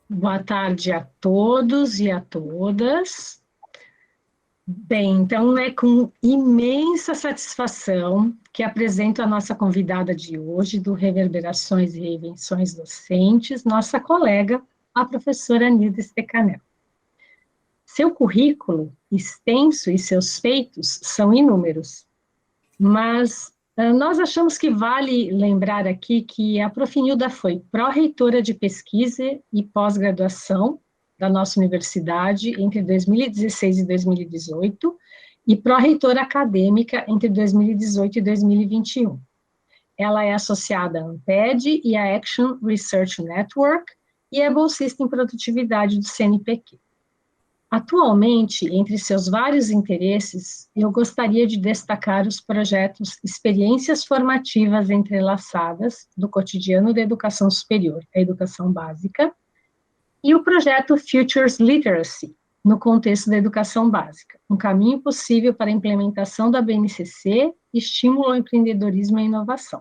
Boa tarde a todos e a todas. Bem, então é com imensa satisfação que apresento a nossa convidada de hoje, do Reverberações e Reinvenções Docentes, nossa colega, a professora Nilda Stecanel. Seu currículo extenso e seus feitos são inúmeros, mas nós achamos que vale lembrar aqui que a Prof. Nilda foi pró-reitora de pesquisa e pós-graduação da nossa universidade entre 2016 e 2018 e pró-reitora acadêmica entre 2018 e 2021. Ela é associada à ANPED e à Action Research Network e é bolsista em produtividade do CNPq. Atualmente, entre seus vários interesses, eu gostaria de destacar os projetos Experiências Formativas Entrelaçadas do Cotidiano da Educação Superior, a Educação Básica, e o projeto Futures Literacy, no contexto da educação básica, um caminho possível para a implementação da BNCC, estímulo ao empreendedorismo e à inovação.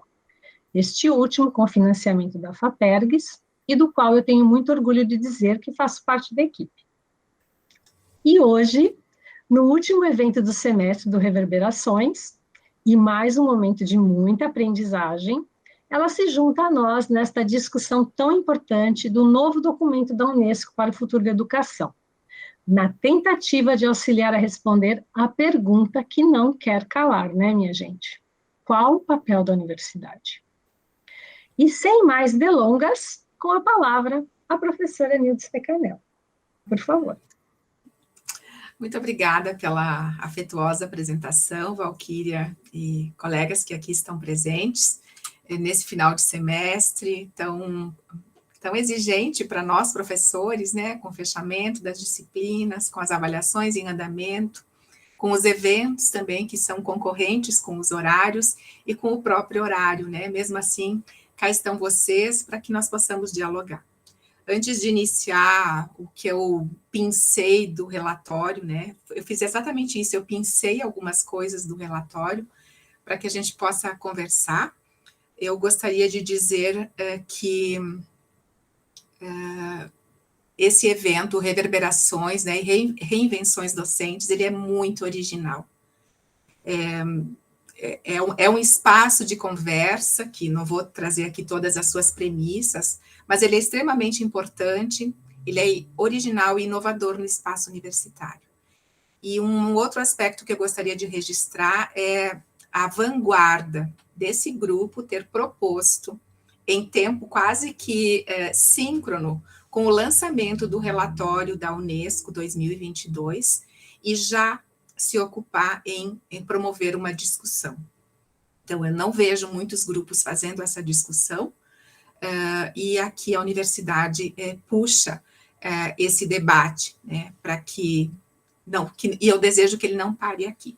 Este último com financiamento da FAPERGS, e do qual eu tenho muito orgulho de dizer que faço parte da equipe. E hoje, no último evento do semestre do Reverberações, e mais um momento de muita aprendizagem, ela se junta a nós nesta discussão tão importante do novo documento da Unesco para o futuro da educação, na tentativa de auxiliar a responder a pergunta que não quer calar, né, minha gente? Qual o papel da universidade? E sem mais delongas, com a palavra, a professora Nilda Stecanel. Por favor. Muito obrigada pela afetuosa apresentação, Valquíria e colegas que aqui estão presentes nesse final de semestre tão exigente para nós, professores, né, com o fechamento das disciplinas, com as avaliações em andamento, com os eventos também que são concorrentes com os horários e com o próprio horário, né, mesmo assim, cá estão vocês para que nós possamos dialogar. Antes de iniciar o que eu pincei do relatório, né, eu fiz exatamente isso, eu pincei algumas coisas do relatório para que a gente possa conversar. Eu gostaria de dizer que esse evento, Reverberações, né, e Reinvenções Docentes, ele é muito original. É um espaço de conversa, que não vou trazer aqui todas as suas premissas, mas ele é extremamente importante, ele é original e inovador no espaço universitário. E um outro aspecto que eu gostaria de registrar é a vanguarda desse grupo ter proposto, em tempo quase que síncrono, com o lançamento do relatório da Unesco 2022, e já se ocupar em promover uma discussão. Então, eu não vejo muitos grupos fazendo essa discussão, e aqui a universidade puxa esse debate, né, para que e eu desejo que ele não pare aqui.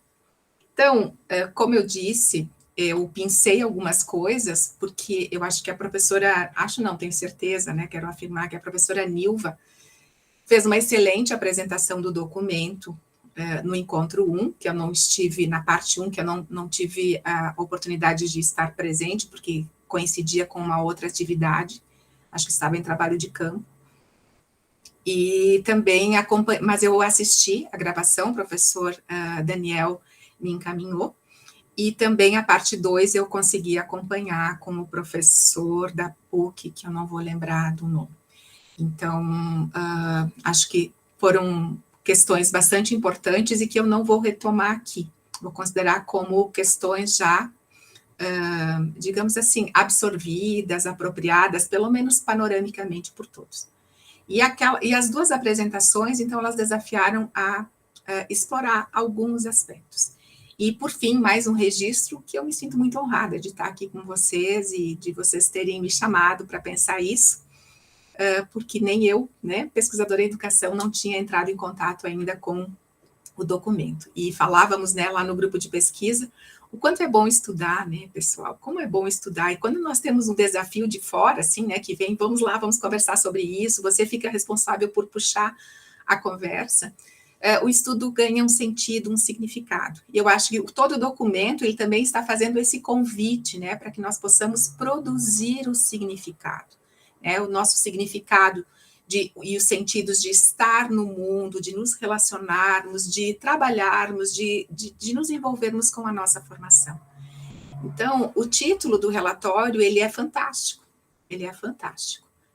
Então, como eu disse, eu pincei algumas coisas, porque eu acho que a professora, tenho certeza, né, quero afirmar que a professora Nilva fez uma excelente apresentação do documento no encontro 1, que eu não estive, na parte 1, que eu não tive a oportunidade de estar presente, porque coincidia com uma outra atividade, acho que estava em trabalho de campo. E também, mas eu assisti a gravação, o professor Daniel me encaminhou, e também a parte 2 eu consegui acompanhar com o professor da PUC, que eu não vou lembrar do nome. Então, acho que foram questões bastante importantes e que eu não vou retomar aqui. Vou considerar como questões já, digamos assim, absorvidas, apropriadas, pelo menos panoramicamente por todos. E as duas apresentações, então, elas desafiaram a explorar alguns aspectos. E, por fim, mais um registro que eu me sinto muito honrada de estar aqui com vocês e de vocês terem me chamado para pensar isso, porque nem eu, né, pesquisadora em educação, não tinha entrado em contato ainda com o documento. E falávamos, né, lá no grupo de pesquisa, o quanto é bom estudar, né, pessoal, como é bom estudar. E quando nós temos um desafio de fora, assim, né, que vem, vamos lá, vamos conversar sobre isso, você fica responsável por puxar a conversa, o estudo ganha um sentido, um significado. E eu acho que todo documento, ele também está fazendo esse convite, né, para que nós possamos produzir o significado, né, o nosso significado e os sentidos de estar no mundo, de nos relacionarmos, de trabalharmos, de nos envolvermos com a nossa formação. Então, o título do relatório, ele é fantástico,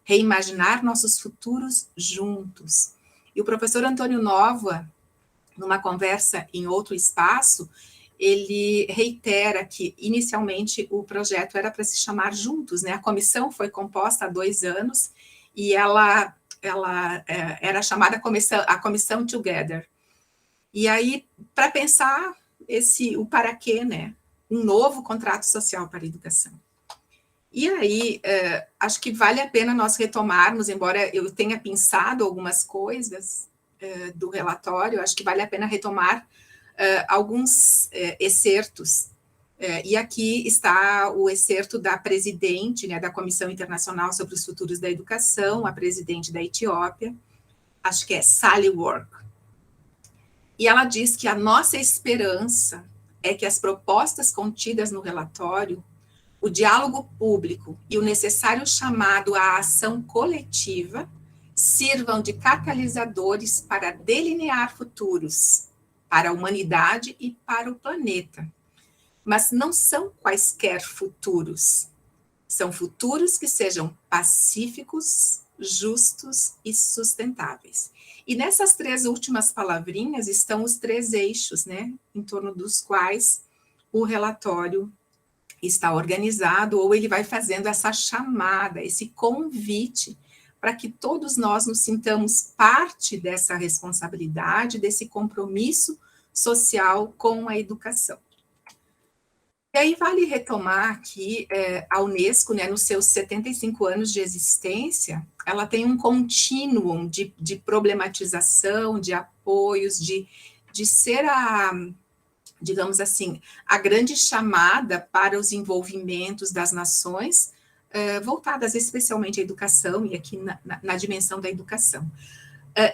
Reimaginar nossos futuros juntos. E o professor Antônio Nova, numa conversa em outro espaço, ele reitera que, inicialmente, o projeto era para se chamar Juntos, né? A comissão foi composta há 2 anos e ela era chamada a comissão Together. E aí, para pensar o para quê, né? Um novo contrato social para a educação. E aí, acho que vale a pena nós retomarmos, embora eu tenha pensado algumas coisas do relatório, acho que vale a pena retomar alguns excertos. E aqui está o excerto da presidente, né, da Comissão Internacional sobre os Futuros da Educação, a presidente da Etiópia, acho que é Sally Work. E ela diz que a nossa esperança é que as propostas contidas no relatório, o diálogo público e o necessário chamado à ação coletiva sirvam de catalisadores para delinear futuros para a humanidade e para o planeta. Mas não são quaisquer futuros. São futuros que sejam pacíficos, justos e sustentáveis. E nessas 3 últimas palavrinhas estão os 3 eixos, né, em torno dos quais o relatório está organizado, ou ele vai fazendo essa chamada, esse convite, para que todos nós nos sintamos parte dessa responsabilidade, desse compromisso social com a educação. E aí vale retomar que a Unesco, né, nos seus 75 anos de existência, ela tem um contínuo de problematização, de apoios, de ser digamos assim, a grande chamada para os envolvimentos das nações, voltadas especialmente à educação, e aqui na dimensão da educação.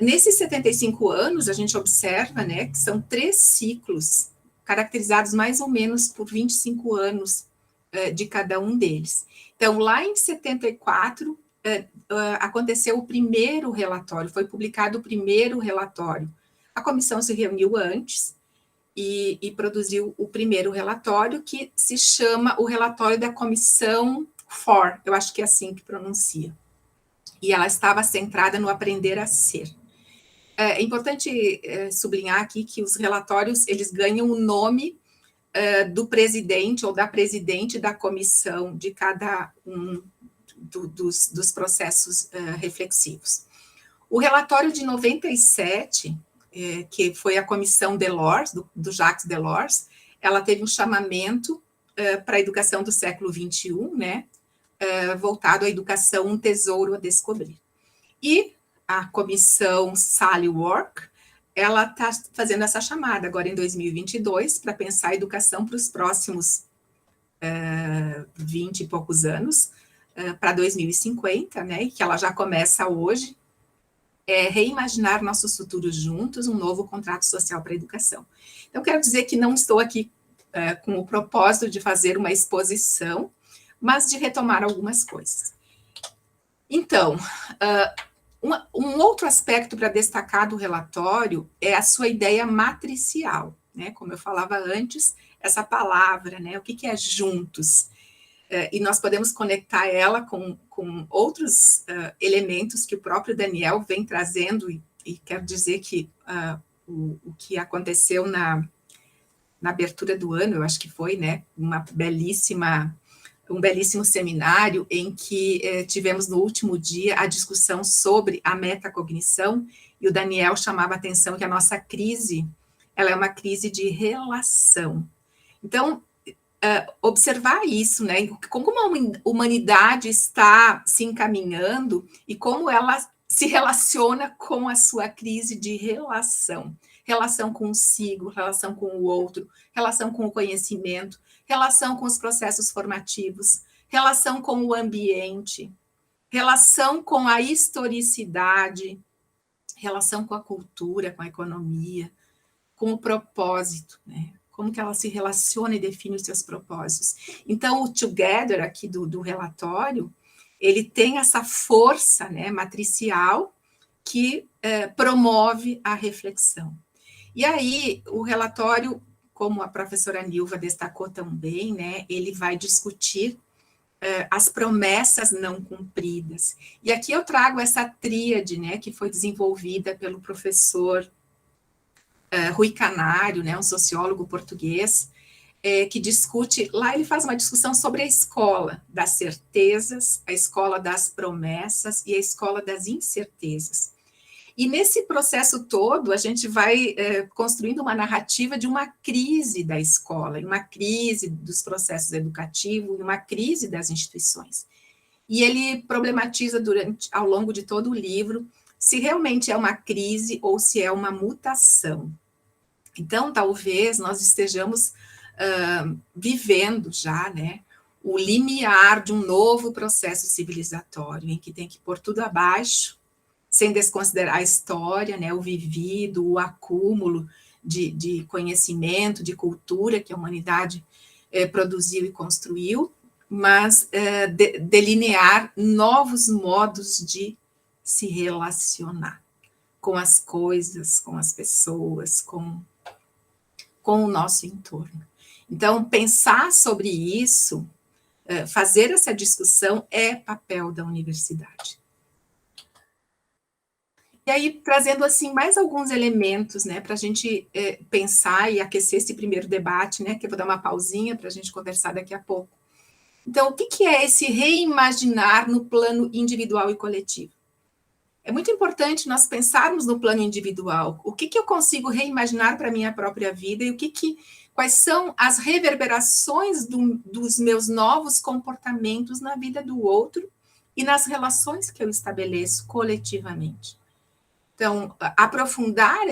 Nesses 75 anos, a gente observa, né, que são 3 ciclos, caracterizados mais ou menos por 25 anos de cada um deles. Então, lá em 74, aconteceu o primeiro relatório, foi publicado o primeiro relatório. A comissão se reuniu antes, e produziu o primeiro relatório, que se chama o relatório da Comissão FOR, eu acho que é assim que pronuncia. E ela estava centrada no aprender a ser. É importante sublinhar aqui que os relatórios, eles ganham o nome do presidente ou da presidente da comissão de cada um dos processos reflexivos. O relatório de 97, que foi a comissão Delors, do Jacques Delors, ela teve um chamamento para a educação do século XXI, né, voltado à educação, um tesouro a descobrir. E a comissão Sally Work, ela está fazendo essa chamada agora em 2022 para pensar a educação para os próximos 20 e poucos anos, para 2050, né, que ela já começa hoje, reimaginar nossos futuros juntos, um novo contrato social para a educação. Então, quero dizer que não estou aqui com o propósito de fazer uma exposição, mas de retomar algumas coisas. Então, um outro aspecto para destacar do relatório é a sua ideia matricial, né? Como eu falava antes, essa palavra, né? O que é juntos? E nós podemos conectar ela com outros elementos que o próprio Daniel vem trazendo, e quero dizer que o que aconteceu na abertura do ano, eu acho que foi, né, um belíssimo seminário em que tivemos no último dia a discussão sobre a metacognição, e o Daniel chamava a atenção que a nossa crise, ela é uma crise de relação. Então, observar isso, né, como a humanidade está se encaminhando e como ela se relaciona com a sua crise de relação consigo, relação com o outro, relação com o conhecimento, relação com os processos formativos, relação com o ambiente, relação com a historicidade, relação com a cultura, com a economia, com o propósito, né? Como que ela se relaciona e define os seus propósitos. Então, o together aqui do relatório, ele tem essa força, né, matricial que promove a reflexão. E aí, o relatório, como a professora Nilva destacou também, né, ele vai discutir as promessas não cumpridas. E aqui eu trago essa tríade, né, que foi desenvolvida pelo professor Rui Canário, né, um sociólogo português, que discute, lá ele faz uma discussão sobre a escola das certezas, a escola das promessas e a escola das incertezas. E nesse processo todo, a gente vai construindo uma narrativa de uma crise da escola, uma crise dos processos educativos, uma crise das instituições. E ele problematiza ao longo de todo o livro se realmente é uma crise ou se é uma mutação. Então, talvez nós estejamos vivendo já, né, o limiar de um novo processo civilizatório, em que tem que pôr tudo abaixo, sem desconsiderar a história, né, o vivido, o acúmulo de conhecimento, de cultura que a humanidade produziu e construiu, mas delinear novos modos de se relacionar com as coisas, com as pessoas, com o nosso entorno. Então, pensar sobre isso, fazer essa discussão é papel da universidade. E aí, trazendo assim mais alguns elementos, né, para a gente pensar e aquecer esse primeiro debate, né, que eu vou dar uma pausinha para a gente conversar daqui a pouco. Então, o que é esse reimaginar no plano individual e coletivo? É muito importante nós pensarmos no plano individual. O que eu consigo reimaginar para a minha própria vida e quais são as reverberações dos meus novos comportamentos na vida do outro e nas relações que eu estabeleço coletivamente. Então, aprofundar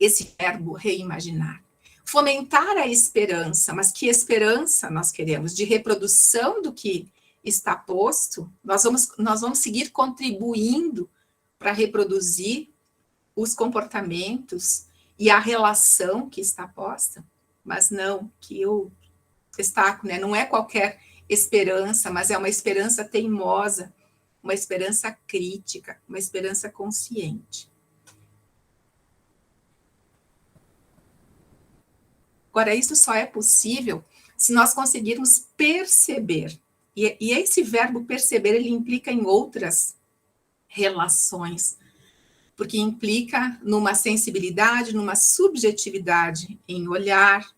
esse verbo reimaginar. Fomentar a esperança, mas que esperança nós queremos? De reprodução do que está posto, nós vamos seguir contribuindo para reproduzir os comportamentos e a relação que está posta, mas não, que eu destaco, né? Não é qualquer esperança, mas é uma esperança teimosa, uma esperança crítica, uma esperança consciente. Agora, isso só é possível se nós conseguirmos perceber. E esse verbo perceber, ele implica em outras relações, porque implica numa sensibilidade, numa subjetividade em olhar,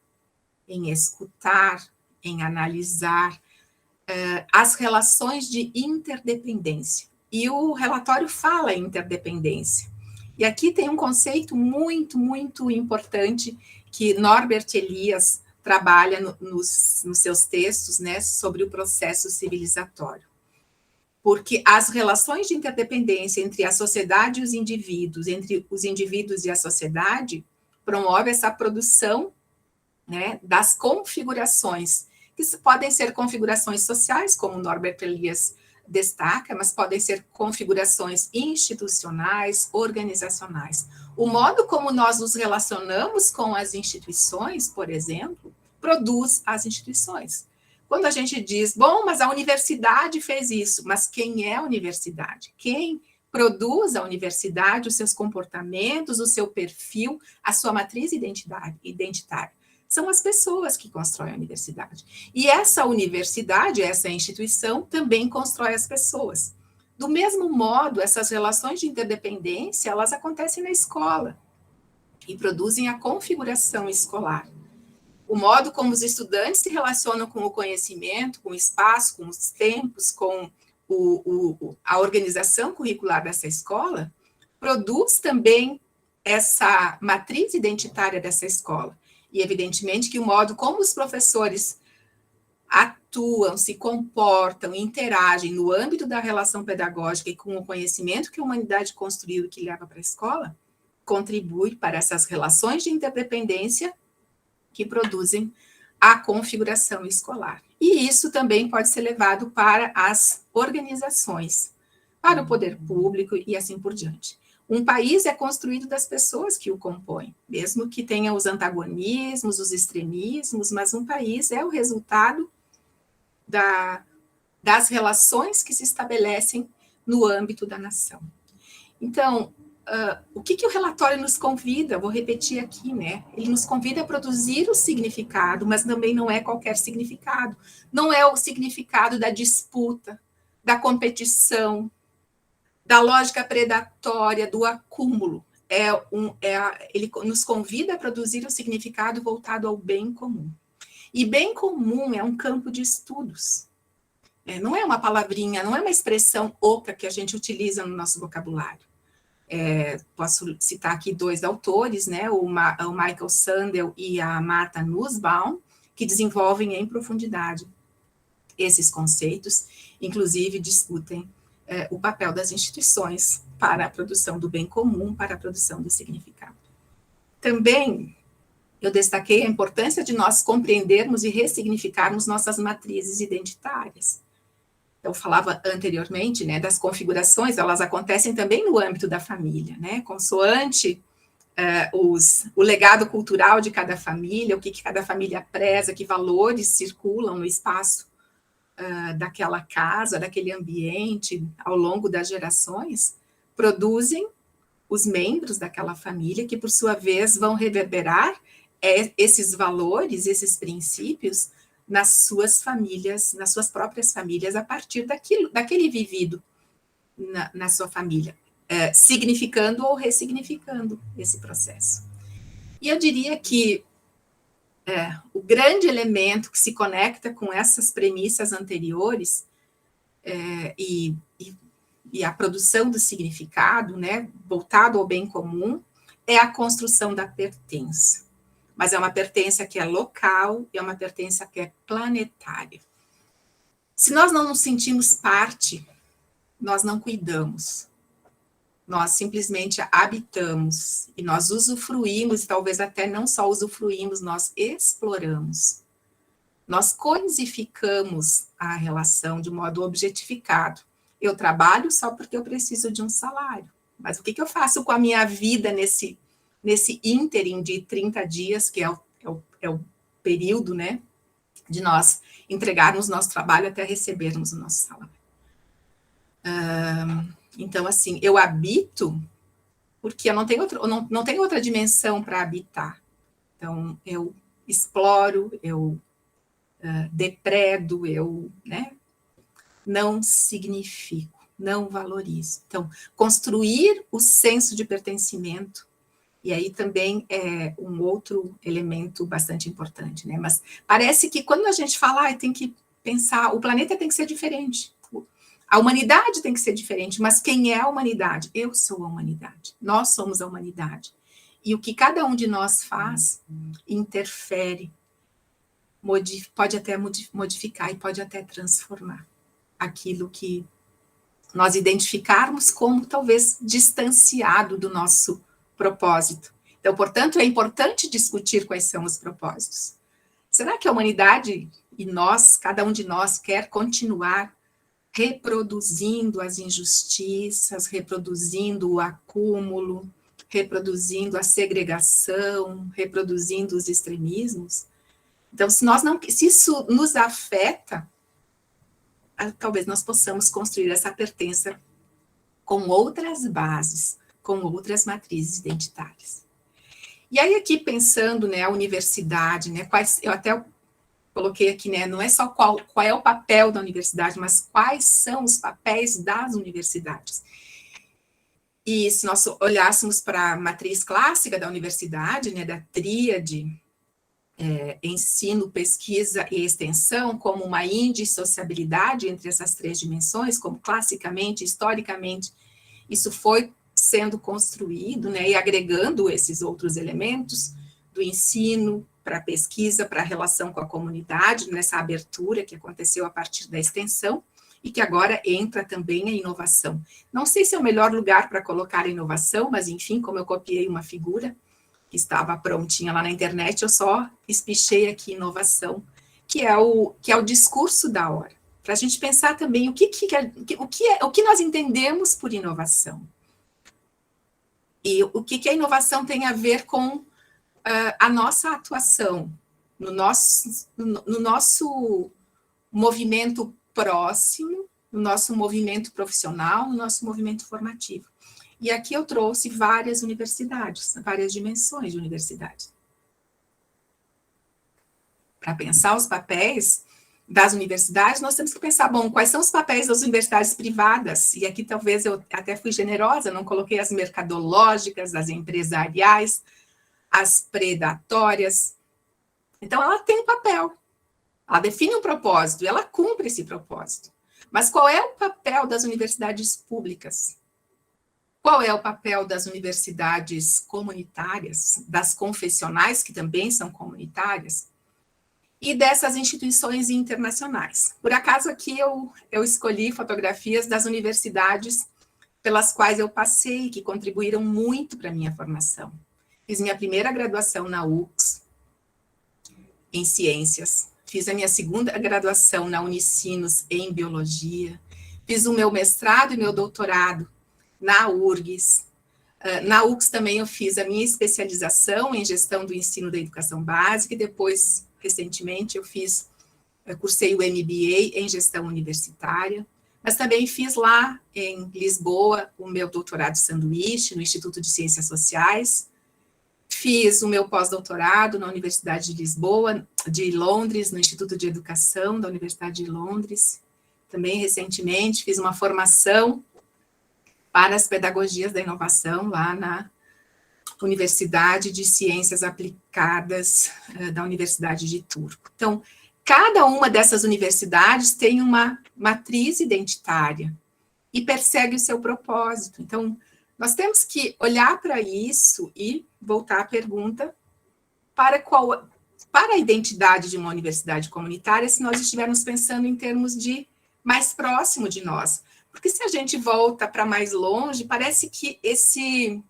em escutar, em analisar, as relações de interdependência. E o relatório fala em interdependência. E aqui tem um conceito muito, muito importante que Norbert Elias trabalha nos seus textos, né, sobre o processo civilizatório. Porque as relações de interdependência entre a sociedade e os indivíduos, entre os indivíduos e a sociedade, promove essa produção, né, das configurações, que podem ser configurações sociais, como Norbert Elias destaca, mas podem ser configurações institucionais, organizacionais. O modo como nós nos relacionamos com as instituições, por exemplo, produz as instituições. Quando a gente diz, bom, mas a universidade fez isso, mas quem é a universidade? Quem produz a universidade, os seus comportamentos, o seu perfil, a sua matriz identitária? São as pessoas que constroem a universidade. E essa universidade, essa instituição, também constrói as pessoas. Do mesmo modo, essas relações de interdependência, elas acontecem na escola e produzem a configuração escolar. O modo como os estudantes se relacionam com o conhecimento, com o espaço, com os tempos, com a organização curricular dessa escola, produz também essa matriz identitária dessa escola. E, evidentemente, que o modo como os professores atuam, se comportam, interagem no âmbito da relação pedagógica e com o conhecimento que a humanidade construiu e que leva para a escola, contribui para essas relações de interdependência que produzem a configuração escolar. E isso também pode ser levado para as organizações, para o poder público e assim por diante. Um país é construído das pessoas que o compõem, mesmo que tenha os antagonismos, os extremismos, mas um país é o resultado das relações que se estabelecem no âmbito da nação. Então, o que o relatório nos convida? Vou repetir aqui, né? Ele nos convida a produzir o significado, mas também não é qualquer significado. Não é o significado da disputa, da competição, da lógica predatória, do acúmulo. Ele nos convida a produzir o significado voltado ao bem comum. E bem comum é um campo de estudos. Não é uma palavrinha, não é uma expressão oca que a gente utiliza no nosso vocabulário. Posso citar aqui 2 autores, né, o Michael Sandel e a Martha Nussbaum, que desenvolvem em profundidade esses conceitos, inclusive discutem o papel das instituições para a produção do bem comum, para a produção do significado. Também eu destaquei a importância de nós compreendermos e ressignificarmos nossas matrizes identitárias. Eu falava anteriormente, né, das configurações, elas acontecem também no âmbito da família, né, consoante o legado cultural de cada família, o que cada família preza, que valores circulam no espaço daquela casa, daquele ambiente, ao longo das gerações, produzem os membros daquela família, que por sua vez vão reverberar esses valores, esses princípios, nas suas famílias, nas suas próprias famílias, a partir daquele vivido na sua família, significando ou ressignificando esse processo. E eu diria que o grande elemento que se conecta com essas premissas anteriores e a produção do significado, né, voltado ao bem comum, é a construção da pertença. Mas é uma pertença que é local e é uma pertença que é planetária. Se nós não nos sentimos parte, nós não cuidamos. Nós simplesmente habitamos e nós usufruímos, e talvez até não só usufruímos, nós exploramos. Nós coisificamos a relação de modo objetificado. Eu trabalho só porque eu preciso de um salário. Mas o que eu faço com a minha vida nesse ínterim de 30 dias, que é o período, né, de nós entregarmos nosso trabalho até recebermos o nosso salário? Então, assim, eu habito porque eu não tenho outra dimensão para habitar. Então, eu exploro, eu depredo, eu, né, não significo, não valorizo. Então, construir o senso de pertencimento, e aí também é um outro elemento bastante importante, né? Mas parece que quando a gente fala, tem que pensar, o planeta tem que ser diferente, a humanidade tem que ser diferente, mas quem é a humanidade? Eu sou a humanidade, nós somos a humanidade. E o que cada um de nós faz interfere, pode até modificar e pode até transformar aquilo que nós identificarmos como talvez distanciado do nosso propósito. Então, portanto, é importante discutir quais são os propósitos. Será que a humanidade e nós, cada um de nós, quer continuar reproduzindo as injustiças, reproduzindo o acúmulo, reproduzindo a segregação, reproduzindo os extremismos? Então, se isso nos afeta, talvez nós possamos construir essa pertença com outras bases, com outras matrizes identitárias. E aí aqui pensando, né, a universidade, né, eu até coloquei aqui, né, não é só qual é o papel da universidade, mas quais são os papéis das universidades. E se nós olhássemos para a matriz clássica da universidade, né, da tríade, ensino, pesquisa e extensão, como uma indissociabilidade entre essas 3 dimensões, como classicamente, historicamente, isso foi sendo construído, né, e agregando esses outros elementos do ensino para a pesquisa, para a relação com a comunidade, nessa abertura que aconteceu a partir da extensão, e que agora entra também a inovação. Não sei se é o melhor lugar para colocar a inovação, mas enfim, como eu copiei uma figura que estava prontinha lá na internet, eu só espichei aqui inovação, que é o discurso da hora, para a gente pensar também o que nós entendemos por inovação. E o que a inovação tem a ver com a nossa atuação, no nosso movimento próximo, no nosso movimento profissional, no nosso movimento formativo. E aqui eu trouxe várias universidades, várias dimensões de universidades. Para pensar os papéis das universidades, nós temos que pensar, bom, quais são os papéis das universidades privadas? E aqui talvez eu até fui generosa, não coloquei as mercadológicas, as empresariais, as predatórias. Então, ela tem um papel, ela define um propósito, e ela cumpre esse propósito. Mas qual é o papel das universidades públicas? Qual é o papel das universidades comunitárias, das confessionais, que também são comunitárias, e dessas instituições internacionais? Por acaso, aqui eu escolhi fotografias das universidades pelas quais eu passei, que contribuíram muito para a minha formação. Fiz minha primeira graduação na UX, em ciências. Fiz a minha segunda graduação na Unicinos, em biologia. Fiz o meu mestrado e meu doutorado na URGS. Na UX também eu fiz a minha especialização em gestão do ensino da educação básica e depois, recentemente, eu cursei o MBA em gestão universitária, mas também fiz lá em Lisboa o meu doutorado sanduíche no Instituto de Ciências Sociais. Fiz o meu pós-doutorado na Universidade de Lisboa, de Londres, no Instituto de Educação da Universidade de Londres. Também, recentemente, fiz uma formação para as pedagogias da inovação lá na Universidade de Ciências Aplicadas da Universidade de Turku. Então, cada uma dessas universidades tem uma matriz identitária e persegue o seu propósito. Então, nós temos que olhar para isso e voltar à pergunta para a identidade de uma universidade comunitária, se nós estivermos pensando em termos de mais próximo de nós. Porque se a gente volta para mais longe, parece que esse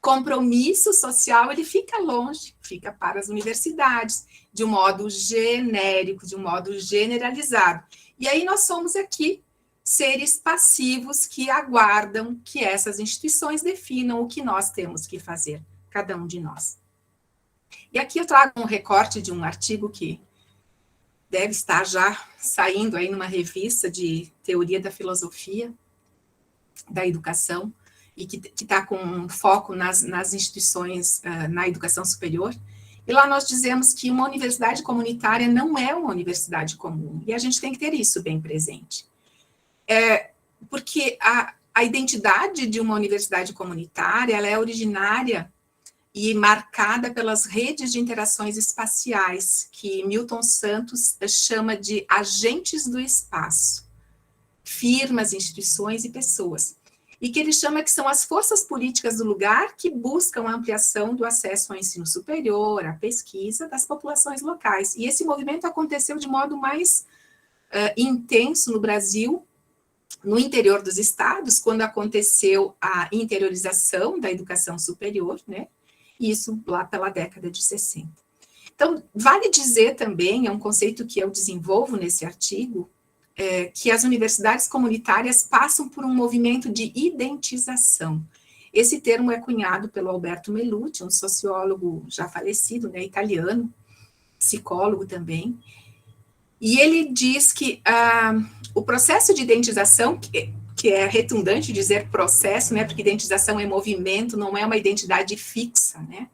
compromisso social ele fica longe, fica para as universidades, de um modo genérico, de um modo generalizado. E aí nós somos aqui seres passivos que aguardam que essas instituições definam o que nós temos que fazer, cada um de nós. E aqui eu trago um recorte de um artigo que deve estar já saindo aí numa revista de teoria da filosofia da educação, e que está com um foco nas instituições, na educação superior. E lá nós dizemos que uma universidade comunitária não é uma universidade comum, e a gente tem que ter isso bem presente. Porque a identidade de uma universidade comunitária, ela é originária e marcada pelas redes de interações espaciais, que Milton Santos chama de agentes do espaço, firmas, instituições e pessoas, e que ele chama que são as forças políticas do lugar que buscam a ampliação do acesso ao ensino superior, à pesquisa das populações locais. E esse movimento aconteceu de modo mais intenso no Brasil, no interior dos estados, quando aconteceu a interiorização da educação superior, né? Isso lá pela década de 60. Então, vale dizer também, é um conceito que eu desenvolvo nesse artigo, que as universidades comunitárias passam por um movimento de identização. Esse termo é cunhado pelo Alberto Melucci, um sociólogo já falecido, né, italiano, psicólogo também, e ele diz que o processo de identização, que é redundante dizer processo, né, porque identização é movimento, não é uma identidade fixa, né,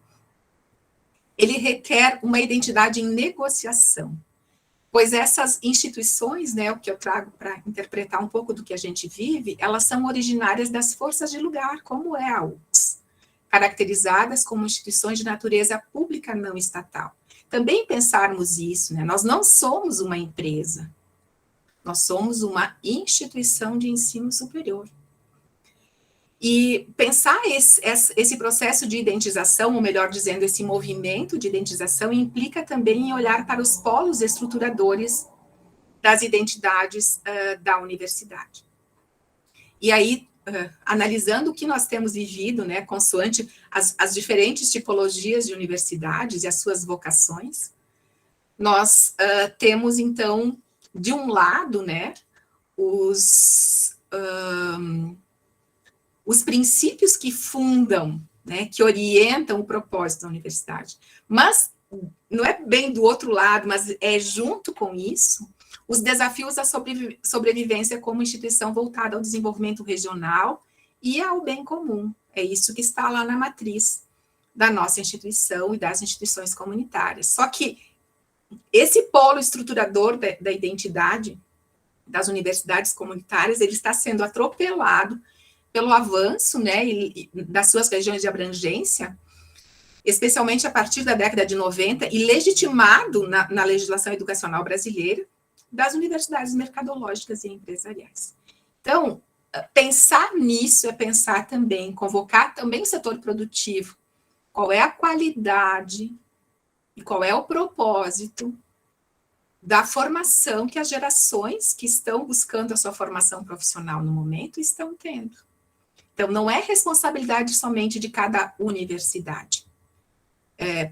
ele requer uma identidade em negociação, pois essas instituições, né, o que eu trago para interpretar um pouco do que a gente vive, elas são originárias das forças de lugar, como é a UX, caracterizadas como instituições de natureza pública não estatal. Também pensarmos isso, né, nós não somos uma empresa, nós somos uma instituição de ensino superior. E pensar esse processo de identização, ou melhor dizendo, esse movimento de identização, implica também em olhar para os polos estruturadores das identidades da universidade. E aí, analisando o que nós temos vivido, né, consoante as diferentes tipologias de universidades e as suas vocações, nós temos, então, de um lado, né, os princípios que fundam né, que orientam o propósito da universidade. Mas não é bem do outro lado, mas é junto com isso, os desafios da sobrevivência como instituição voltada ao desenvolvimento regional e ao bem comum. É isso que está lá na matriz da nossa instituição e das instituições comunitárias. Só que esse polo estruturador da identidade das universidades comunitárias, ele está sendo atropelado pelo avanço, né, das suas regiões de abrangência, especialmente a partir da década de 90, e legitimado na legislação educacional brasileira, das universidades mercadológicas e empresariais. Então, pensar nisso é pensar também, convocar também o setor produtivo, qual é a qualidade e qual é o propósito da formação que as gerações que estão buscando a sua formação profissional no momento estão tendo. Então, não é responsabilidade somente de cada universidade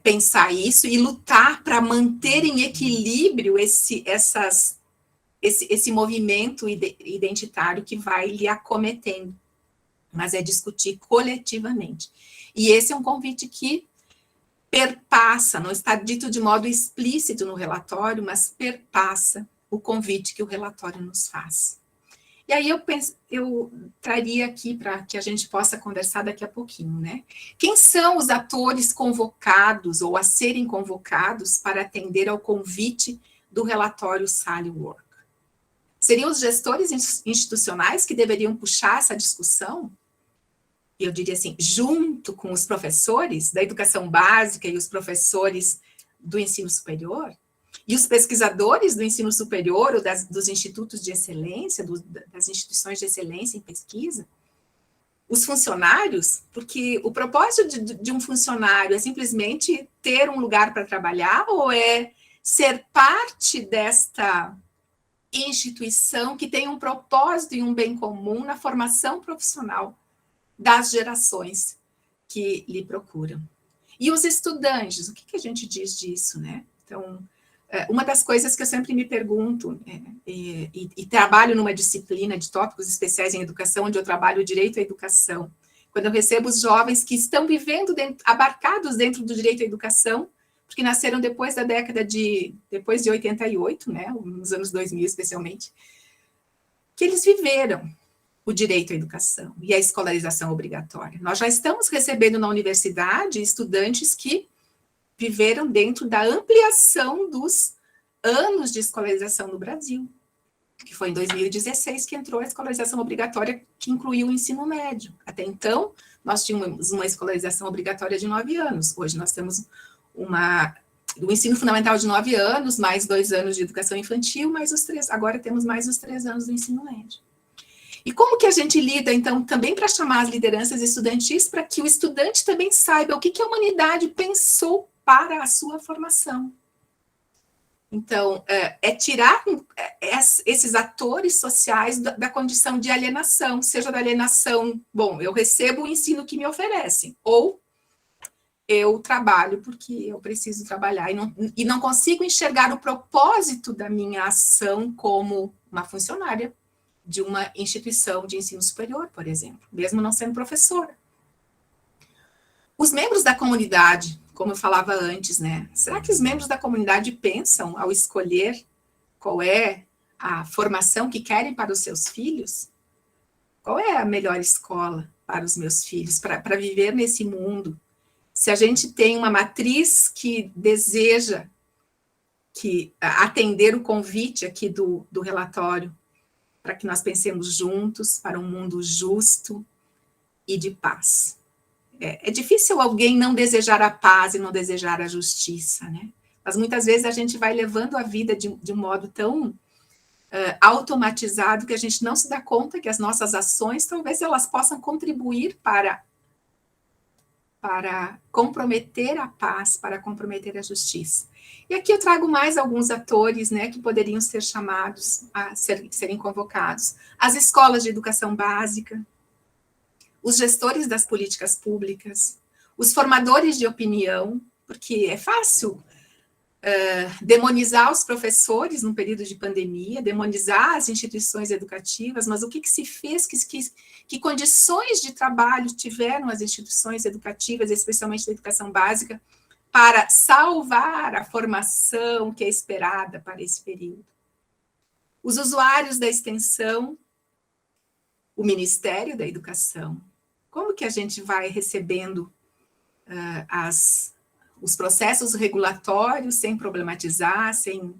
pensar isso e lutar para manter em equilíbrio esse movimento identitário que vai lhe acometendo, mas é discutir coletivamente. E esse é um convite que perpassa, não está dito de modo explícito no relatório, mas perpassa o convite que o relatório nos faz. E aí eu traria aqui para que a gente possa conversar daqui a pouquinho, né? Quem são os atores convocados ou a serem convocados para atender ao convite do relatório Sally Work? Seriam os gestores institucionais que deveriam puxar essa discussão? Eu diria assim, junto com os professores da educação básica e os professores do ensino superior? E os pesquisadores do ensino superior ou dos institutos de excelência, das instituições de excelência em pesquisa? Os funcionários? Porque o propósito de um funcionário é simplesmente ter um lugar para trabalhar ou é ser parte desta instituição que tem um propósito e um bem comum na formação profissional das gerações que lhe procuram? E os estudantes, o que a gente diz disso, né? Então, uma das coisas que eu sempre me pergunto, e trabalho numa disciplina de tópicos especiais em educação, onde eu trabalho o direito à educação, quando eu recebo os jovens que estão vivendo, abarcados dentro do direito à educação, porque nasceram depois de 88, né, nos anos 2000 especialmente, que eles viveram o direito à educação e a escolarização obrigatória. Nós já estamos recebendo na universidade estudantes que viveram dentro da ampliação dos anos de escolarização no Brasil, que foi em 2016 que entrou a escolarização obrigatória, que incluiu o ensino médio. Até então, nós tínhamos uma escolarização obrigatória de 9 anos. Hoje nós temos o ensino fundamental de 9 anos, mais 2 anos de educação infantil, mais os 3, agora temos mais os 3 anos do ensino médio. E como que a gente lida, então, também para chamar as lideranças estudantis, para que o estudante também saiba o que a humanidade pensou para a sua formação? Então, tirar esses atores sociais da condição de alienação, seja da alienação, bom, eu recebo o ensino que me oferecem, ou eu trabalho porque eu preciso trabalhar, e não consigo enxergar o propósito da minha ação como uma funcionária de uma instituição de ensino superior, por exemplo, mesmo não sendo professora. Os membros da comunidade, como eu falava antes, né? Será que os membros da comunidade pensam ao escolher qual é a formação que querem para os seus filhos? Qual é a melhor escola para os meus filhos, para viver nesse mundo? Se a gente tem uma matriz que deseja atender o convite aqui do relatório, para que nós pensemos juntos para um mundo justo e de paz. É difícil alguém não desejar a paz e não desejar a justiça, né? Mas muitas vezes a gente vai levando a vida de um modo tão automatizado que a gente não se dá conta que as nossas ações, talvez elas possam contribuir para comprometer a paz, para comprometer a justiça. E aqui eu trago mais alguns atores, né, que poderiam ser chamados a serem convocados. As escolas de educação básica, os gestores das políticas públicas, os formadores de opinião, porque é fácil demonizar os professores num período de pandemia, demonizar as instituições educativas, mas o que se fez, que condições de trabalho tiveram as instituições educativas, especialmente da educação básica, para salvar a formação que é esperada para esse período. Os usuários da extensão, o Ministério da Educação, como que a gente vai recebendo os processos regulatórios sem problematizar, sem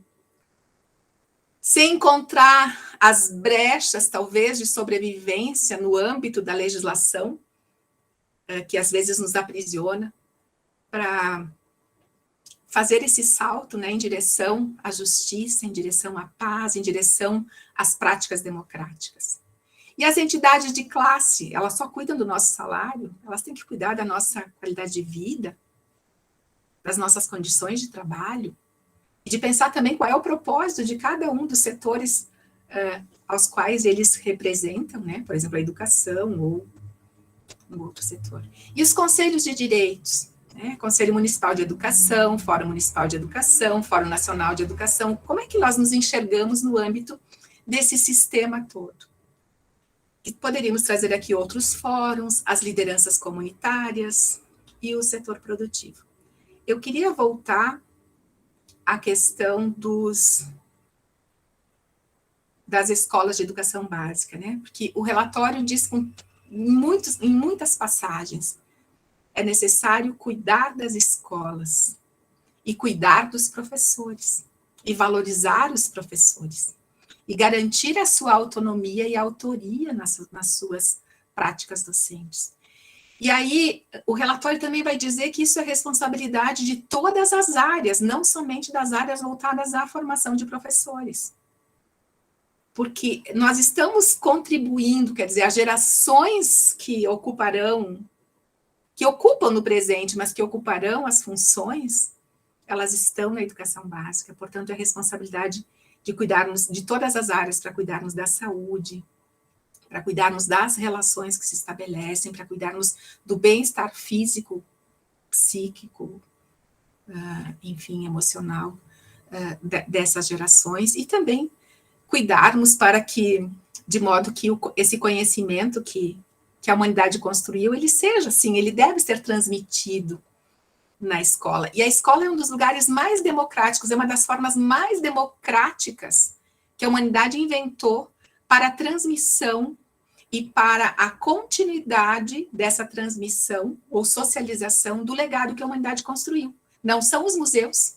encontrar as brechas, talvez, de sobrevivência no âmbito da legislação, que às vezes nos aprisiona, para fazer esse salto, né, em direção à justiça, em direção à paz, em direção às práticas democráticas. E as entidades de classe, elas só cuidam do nosso salário, elas têm que cuidar da nossa qualidade de vida, das nossas condições de trabalho, e de pensar também qual é o propósito de cada um dos setores aos quais eles representam, né? Por exemplo, a educação ou um outro setor. E os conselhos de direitos, né? Conselho Municipal de Educação, Fórum Municipal de Educação, Fórum Nacional de Educação, como é que nós nos enxergamos no âmbito desse sistema todo? E poderíamos trazer aqui outros fóruns, as lideranças comunitárias e o setor produtivo. Eu queria voltar à questão das escolas de educação básica, né? Porque o relatório diz em muitas passagens, é necessário cuidar das escolas e cuidar dos professores e valorizar os professores e garantir a sua autonomia e autoria nas suas práticas docentes. E aí, o relatório também vai dizer que isso é responsabilidade de todas as áreas, não somente das áreas voltadas à formação de professores. Porque nós estamos contribuindo, quer dizer, as gerações que ocupam no presente, mas que ocuparão as funções, elas estão na educação básica, portanto, é responsabilidade de cuidarmos de todas as áreas, para cuidarmos da saúde, para cuidarmos das relações que se estabelecem, para cuidarmos do bem-estar físico, psíquico, enfim, emocional, dessas gerações, e também cuidarmos para que, de modo que esse conhecimento que a humanidade construiu, ele seja assim, ele deve ser transmitido na escola. E a escola é um dos lugares mais democráticos, é uma das formas mais democráticas que a humanidade inventou para a transmissão e para a continuidade dessa transmissão ou socialização do legado que a humanidade construiu. Não são os museus.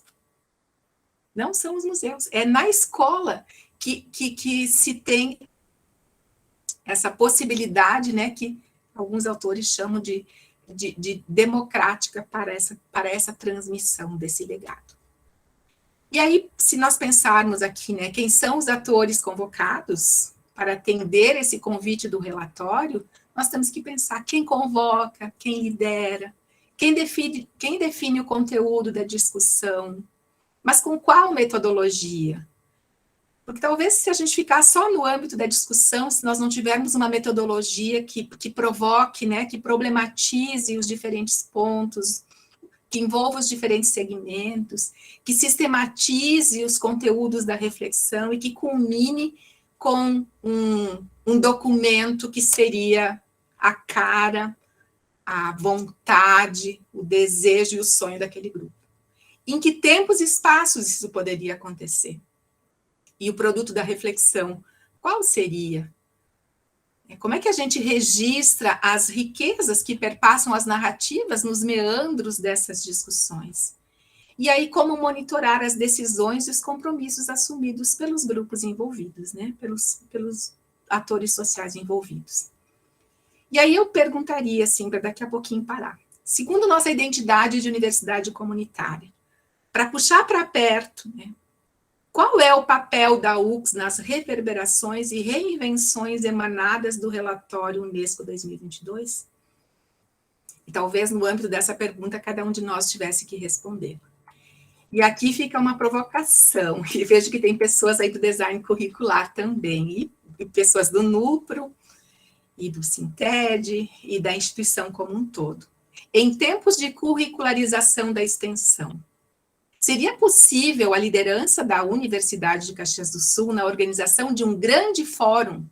Não são os museus. É na escola que se tem essa possibilidade, né, que alguns autores chamam de democrática para essa transmissão desse legado. E aí, se nós pensarmos aqui, né, quem são os atores convocados para atender esse convite do relatório, nós temos que pensar quem convoca, quem lidera, quem define o conteúdo da discussão, mas com qual metodologia? Porque talvez se a gente ficar só no âmbito da discussão, se nós não tivermos uma metodologia que provoque, né, que problematize os diferentes pontos, que envolva os diferentes segmentos, que sistematize os conteúdos da reflexão e que culmine com um documento que seria a cara, a vontade, o desejo e o sonho daquele grupo. Em que tempos e espaços isso poderia acontecer? E o produto da reflexão, qual seria? Como é que a gente registra as riquezas que perpassam as narrativas nos meandros dessas discussões? E aí, como monitorar as decisões e os compromissos assumidos pelos grupos envolvidos, né? Pelos atores sociais envolvidos. E aí eu perguntaria, assim, para daqui a pouquinho parar. Segundo nossa identidade de universidade comunitária, para puxar para perto, né? Qual é o papel da UCS nas reverberações e reinvenções emanadas do relatório Unesco 2022? E talvez no âmbito dessa pergunta cada um de nós tivesse que responder. E aqui fica uma provocação, e vejo que tem pessoas aí do design curricular também, e pessoas do NUPRO, e do Sinted, e da instituição como um todo. Em tempos de curricularização da extensão, Seria possível a liderança da Universidade de Caxias do Sul na organização de um grande fórum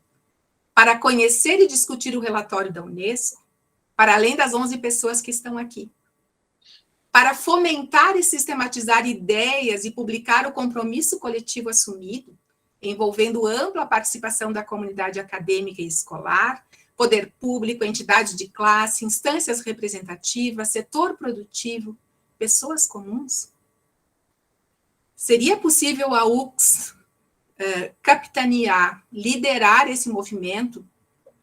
para conhecer e discutir o relatório da Unesco, para além das 11 pessoas que estão aqui? Para fomentar e sistematizar ideias e publicar o compromisso coletivo assumido, envolvendo ampla participação da comunidade acadêmica e escolar, poder público, entidade de classe, instâncias representativas, setor produtivo, pessoas comuns? Seria possível a UCS capitanear, liderar esse movimento,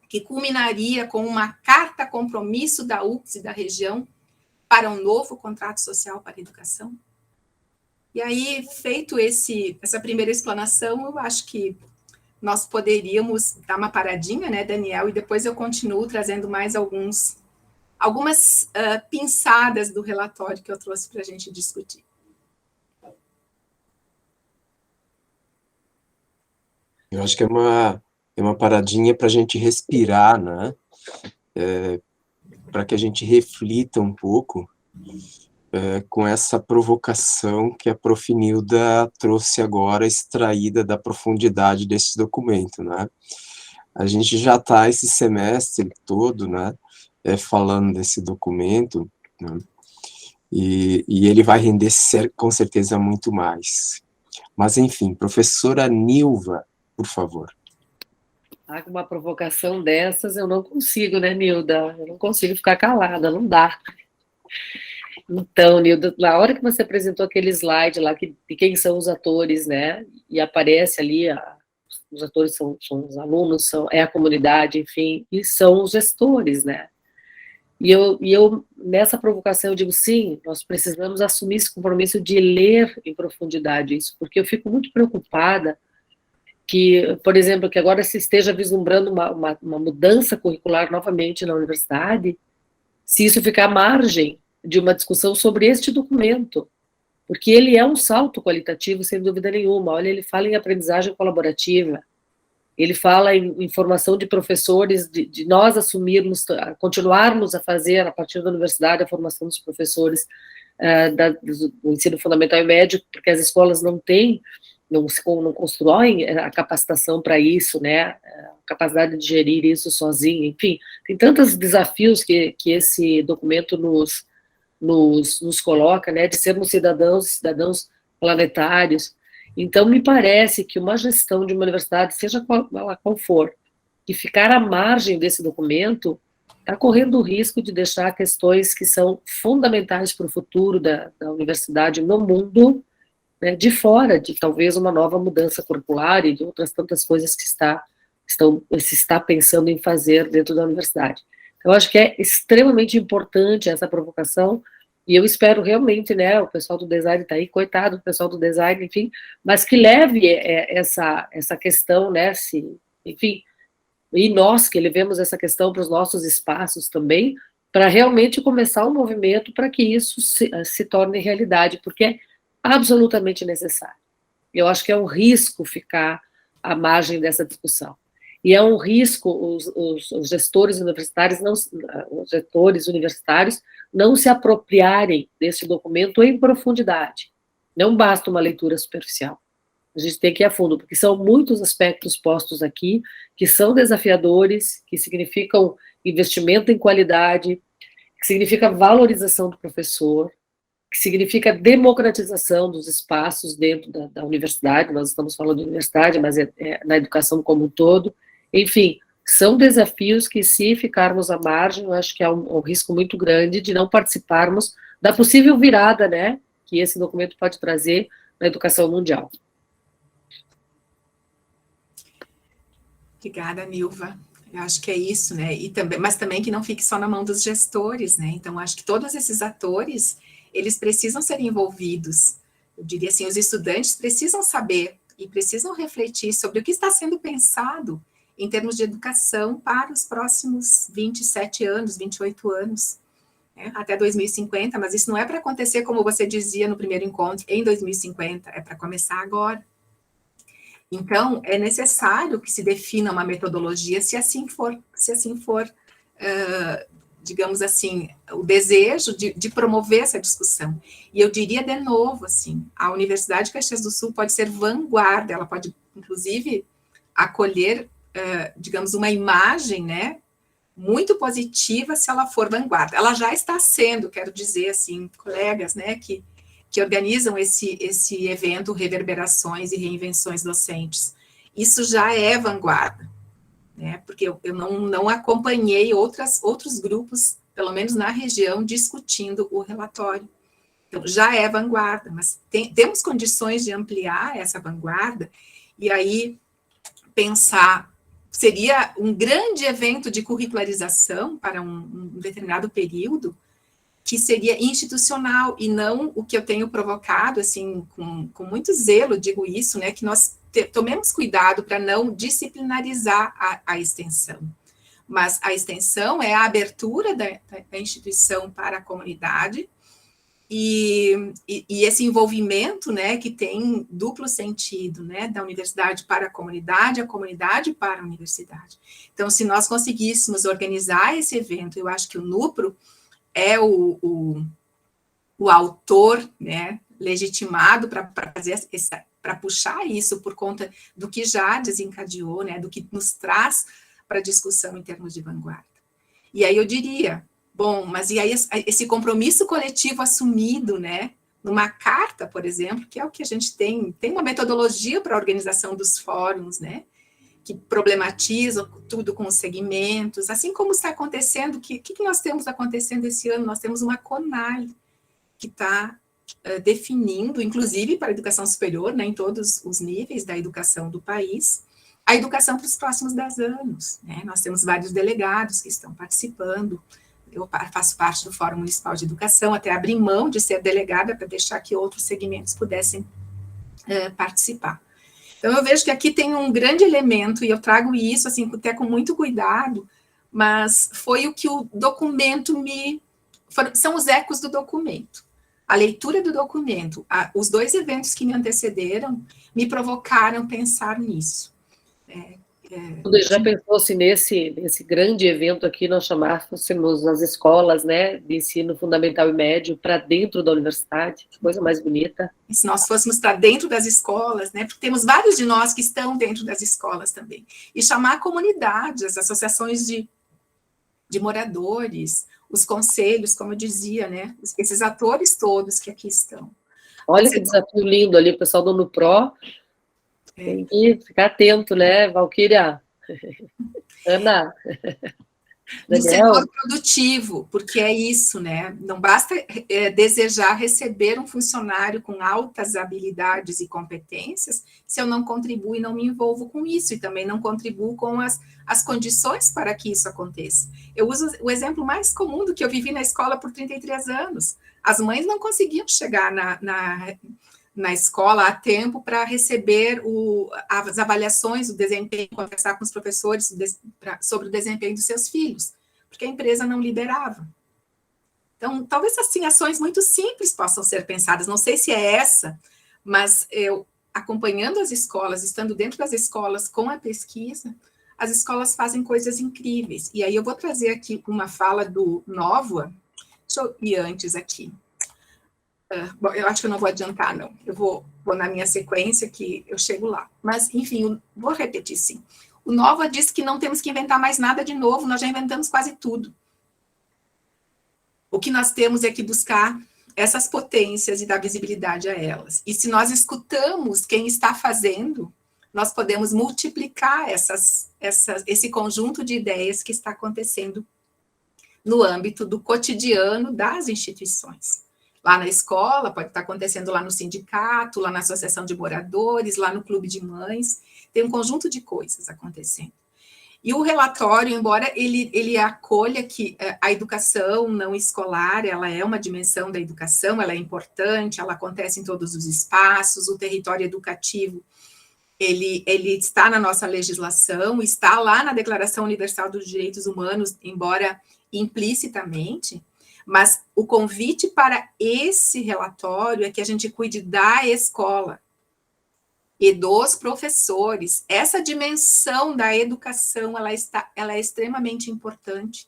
que culminaria com uma carta compromisso da UCS e da região para um novo contrato social para a educação? E aí, feito essa primeira explanação, eu acho que nós poderíamos dar uma paradinha, né, Daniel, e depois eu continuo trazendo mais algumas pinçadas do relatório que eu trouxe para a gente discutir. Eu acho que é uma paradinha para a gente respirar, né? Para que a gente reflita um pouco com essa provocação que a Prof. Nilda trouxe agora, extraída da profundidade desse documento, né? A gente já está esse semestre todo, né, falando desse documento, né? E ele vai render com certeza muito mais. Mas, enfim, professora Nilva, por favor. Com uma provocação dessas, eu não consigo, né, Nilda? Eu não consigo ficar calada, não dá. Então, Nilda, na hora que você apresentou aquele slide lá de quem são os atores, né, e aparece ali, os atores são os alunos, é a comunidade, enfim, e são os gestores, né? E eu, nessa provocação, eu digo, sim, nós precisamos assumir esse compromisso de ler em profundidade isso, porque eu fico muito preocupada que, por exemplo, que agora se esteja vislumbrando uma mudança curricular novamente na universidade, se isso ficar à margem de uma discussão sobre este documento, porque ele é um salto qualitativo, sem dúvida nenhuma. Olha, ele fala em aprendizagem colaborativa, ele fala em formação de professores, de nós assumirmos, continuarmos a fazer, a partir da universidade, a formação dos professores do ensino fundamental e médio, porque as escolas não constroem a capacitação para isso, né, a capacidade de gerir isso sozinho, enfim, tem tantos desafios que esse documento nos coloca, né, de sermos cidadãos planetários. Então, me parece que uma gestão de uma universidade, seja qual for, que ficar à margem desse documento, está correndo o risco de deixar questões que são fundamentais para o futuro da universidade no mundo, né, de fora de talvez uma nova mudança curricular e de outras tantas coisas que se está pensando em fazer dentro da universidade. Então, acho que é extremamente importante essa provocação, e eu espero realmente, né, o pessoal do design está aí, coitado do pessoal do design, enfim, mas que leve essa questão, né, enfim, e nós que levemos essa questão para os nossos espaços também, para realmente começar um movimento para que isso se torne realidade, porque é absolutamente necessário. Eu acho que é um risco ficar à margem dessa discussão. E é um risco os gestores universitários não se apropriarem desse documento em profundidade. Não basta uma leitura superficial. A gente tem que ir a fundo, porque são muitos aspectos postos aqui que são desafiadores, que significam investimento em qualidade, que significa valorização do professor, que significa democratização dos espaços dentro da universidade. Nós estamos falando de universidade, mas na educação como um todo. Enfim, são desafios que, se ficarmos à margem, eu acho que há um risco muito grande de não participarmos da possível virada, né, que esse documento pode trazer na educação mundial. Obrigada, Nilva. Eu acho que é isso, né? Mas também que não fique só na mão dos gestores, né? Então, acho que todos esses atores, eles precisam ser envolvidos. Eu diria assim, os estudantes precisam saber e precisam refletir sobre o que está sendo pensado em termos de educação para os próximos 27 anos, 28 anos, né, até 2050, mas isso não é para acontecer, como você dizia no primeiro encontro, em 2050, é para começar agora. Então, é necessário que se defina uma metodologia, se assim for digamos assim, o desejo de promover essa discussão. E eu diria de novo, assim, a Universidade de Caxias do Sul pode ser vanguarda, ela pode, inclusive, acolher, digamos, uma imagem, né, muito positiva se ela for vanguarda. Ela já está sendo, quero dizer, assim, colegas, né, que organizam esse evento Reverberações e Reinvenções Docentes. Isso já é vanguarda, né, porque eu não acompanhei outros grupos, pelo menos na região, discutindo o relatório. Então, já é vanguarda, mas temos condições de ampliar essa vanguarda, e aí pensar, seria um grande evento de curricularização para um determinado período, que seria institucional, e não o que eu tenho provocado, assim, com muito zelo, digo isso, né, que nós tomemos cuidado para não disciplinarizar a extensão. Mas a extensão é a abertura da instituição para a comunidade, e esse envolvimento, né, que tem duplo sentido, né, da universidade para a comunidade para a universidade. Então, se nós conseguíssemos organizar esse evento, eu acho que o NUPRO é o autor, né, legitimado para fazer para puxar isso por conta do que já desencadeou, né, do que nos traz para a discussão em termos de vanguarda. E aí eu diria, bom, mas e aí esse compromisso coletivo assumido, né, numa carta, por exemplo, que é o que a gente tem uma metodologia para a organização dos fóruns, né, que problematizam tudo com os segmentos, assim como está acontecendo, o que nós temos acontecendo esse ano? Nós temos uma CONAI, que está definindo, inclusive para a educação superior, né, em todos os níveis da educação do país, a educação para os próximos 10 anos. Né? Nós temos vários delegados que estão participando, eu faço parte do Fórum Municipal de Educação, até abri mão de ser delegada para deixar que outros segmentos pudessem participar. Então, eu vejo que aqui tem um grande elemento, e eu trago isso, assim, até com muito cuidado, mas foi o que o documento são os ecos do documento. A leitura do documento, os 2 eventos que me antecederam, me provocaram pensar nisso. Você já pensou se nesse grande evento aqui nós chamássemos as escolas, né, de ensino fundamental e médio para dentro da universidade? Que coisa mais bonita. E se nós fôssemos para dentro das escolas, né, porque temos vários de nós que estão dentro das escolas também, e chamar a comunidade, as associações de moradores, os conselhos, como eu dizia, né, esses atores todos que aqui estão. Olha que desafio lindo ali, o pessoal do NUPRO. Tem que ficar atento, né, Valquíria? Ana? No setor produtivo, porque é isso, né? Não basta desejar receber um funcionário com altas habilidades e competências se eu não contribuo e não me envolvo com isso, e também não contribuo com as condições para que isso aconteça. Eu uso o exemplo mais comum do que eu vivi na escola por 33 anos. As mães não conseguiam chegar na escola a tempo para receber as avaliações, o desempenho, conversar com os professores sobre o desempenho dos seus filhos, porque a empresa não liberava. Então, talvez assim, ações muito simples possam ser pensadas, não sei se é essa, mas eu, acompanhando as escolas, estando dentro das escolas com a pesquisa, as escolas fazem coisas incríveis. E aí eu vou trazer aqui uma fala do Nóvoa, deixa eu ir antes aqui. Bom, eu acho que eu não vou adiantar, não. Eu vou na minha sequência que eu chego lá. Mas, enfim, vou repetir, sim. O Nóvoa disse que não temos que inventar mais nada de novo, nós já inventamos quase tudo. O que nós temos é que buscar essas potências e dar visibilidade a elas. E se nós escutamos quem está fazendo, nós podemos multiplicar esse conjunto de ideias que está acontecendo no âmbito do cotidiano das instituições. Lá na escola, pode estar acontecendo lá no sindicato, lá na associação de moradores, lá no clube de mães, tem um conjunto de coisas acontecendo. E o relatório, embora ele acolha que a educação não escolar, ela é uma dimensão da educação, ela é importante, ela acontece em todos os espaços, o território educativo, ele está na nossa legislação, está lá na Declaração Universal dos Direitos Humanos, embora implicitamente, mas o convite para esse relatório é que a gente cuide da escola e dos professores. Essa dimensão da educação, ela é extremamente importante.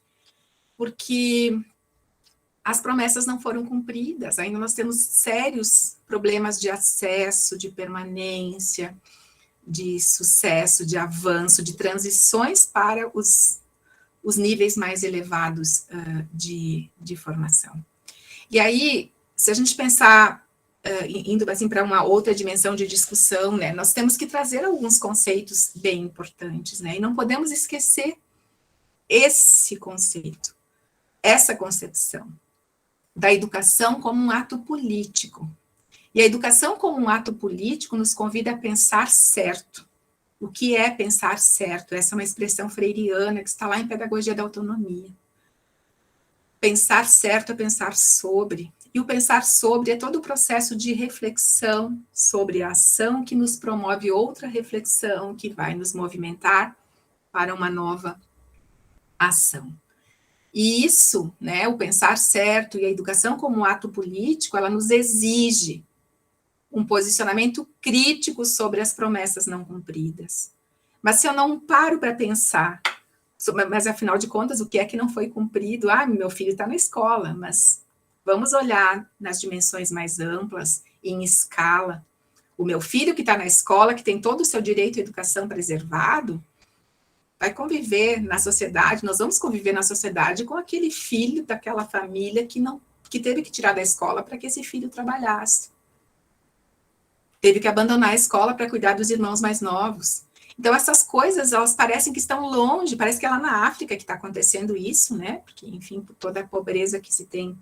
porque as promessas não foram cumpridas, ainda nós temos sérios problemas de acesso, de permanência, de sucesso, de avanço, de transições para os níveis mais elevados de formação. E aí, se a gente pensar, indo assim para uma outra dimensão de discussão, né, nós temos que trazer alguns conceitos bem importantes, né, e não podemos esquecer esse conceito, essa concepção da educação como um ato político. E a educação como um ato político nos convida a pensar certo. O que é pensar certo? Essa é uma expressão freiriana que está lá em Pedagogia da Autonomia. Pensar certo é pensar sobre. E o pensar sobre é todo o processo de reflexão sobre a ação que nos promove outra reflexão, que vai nos movimentar para uma nova ação. E isso, né, o pensar certo e a educação como ato político, ela nos exige um posicionamento crítico sobre as promessas não cumpridas. Mas se eu não paro para pensar, mas afinal de contas, o que é que não foi cumprido? Meu filho está na escola, mas vamos olhar nas dimensões mais amplas, em escala. O meu filho que está na escola, que tem todo o seu direito à educação preservado, vai conviver na sociedade, nós vamos conviver na sociedade com aquele filho daquela família que teve que tirar da escola para que esse filho trabalhasse. Teve que abandonar a escola para cuidar dos irmãos mais novos. Então, essas coisas, elas parecem que estão longe, parece que é lá na África que está acontecendo isso, né? Porque, enfim, por toda a pobreza que se tem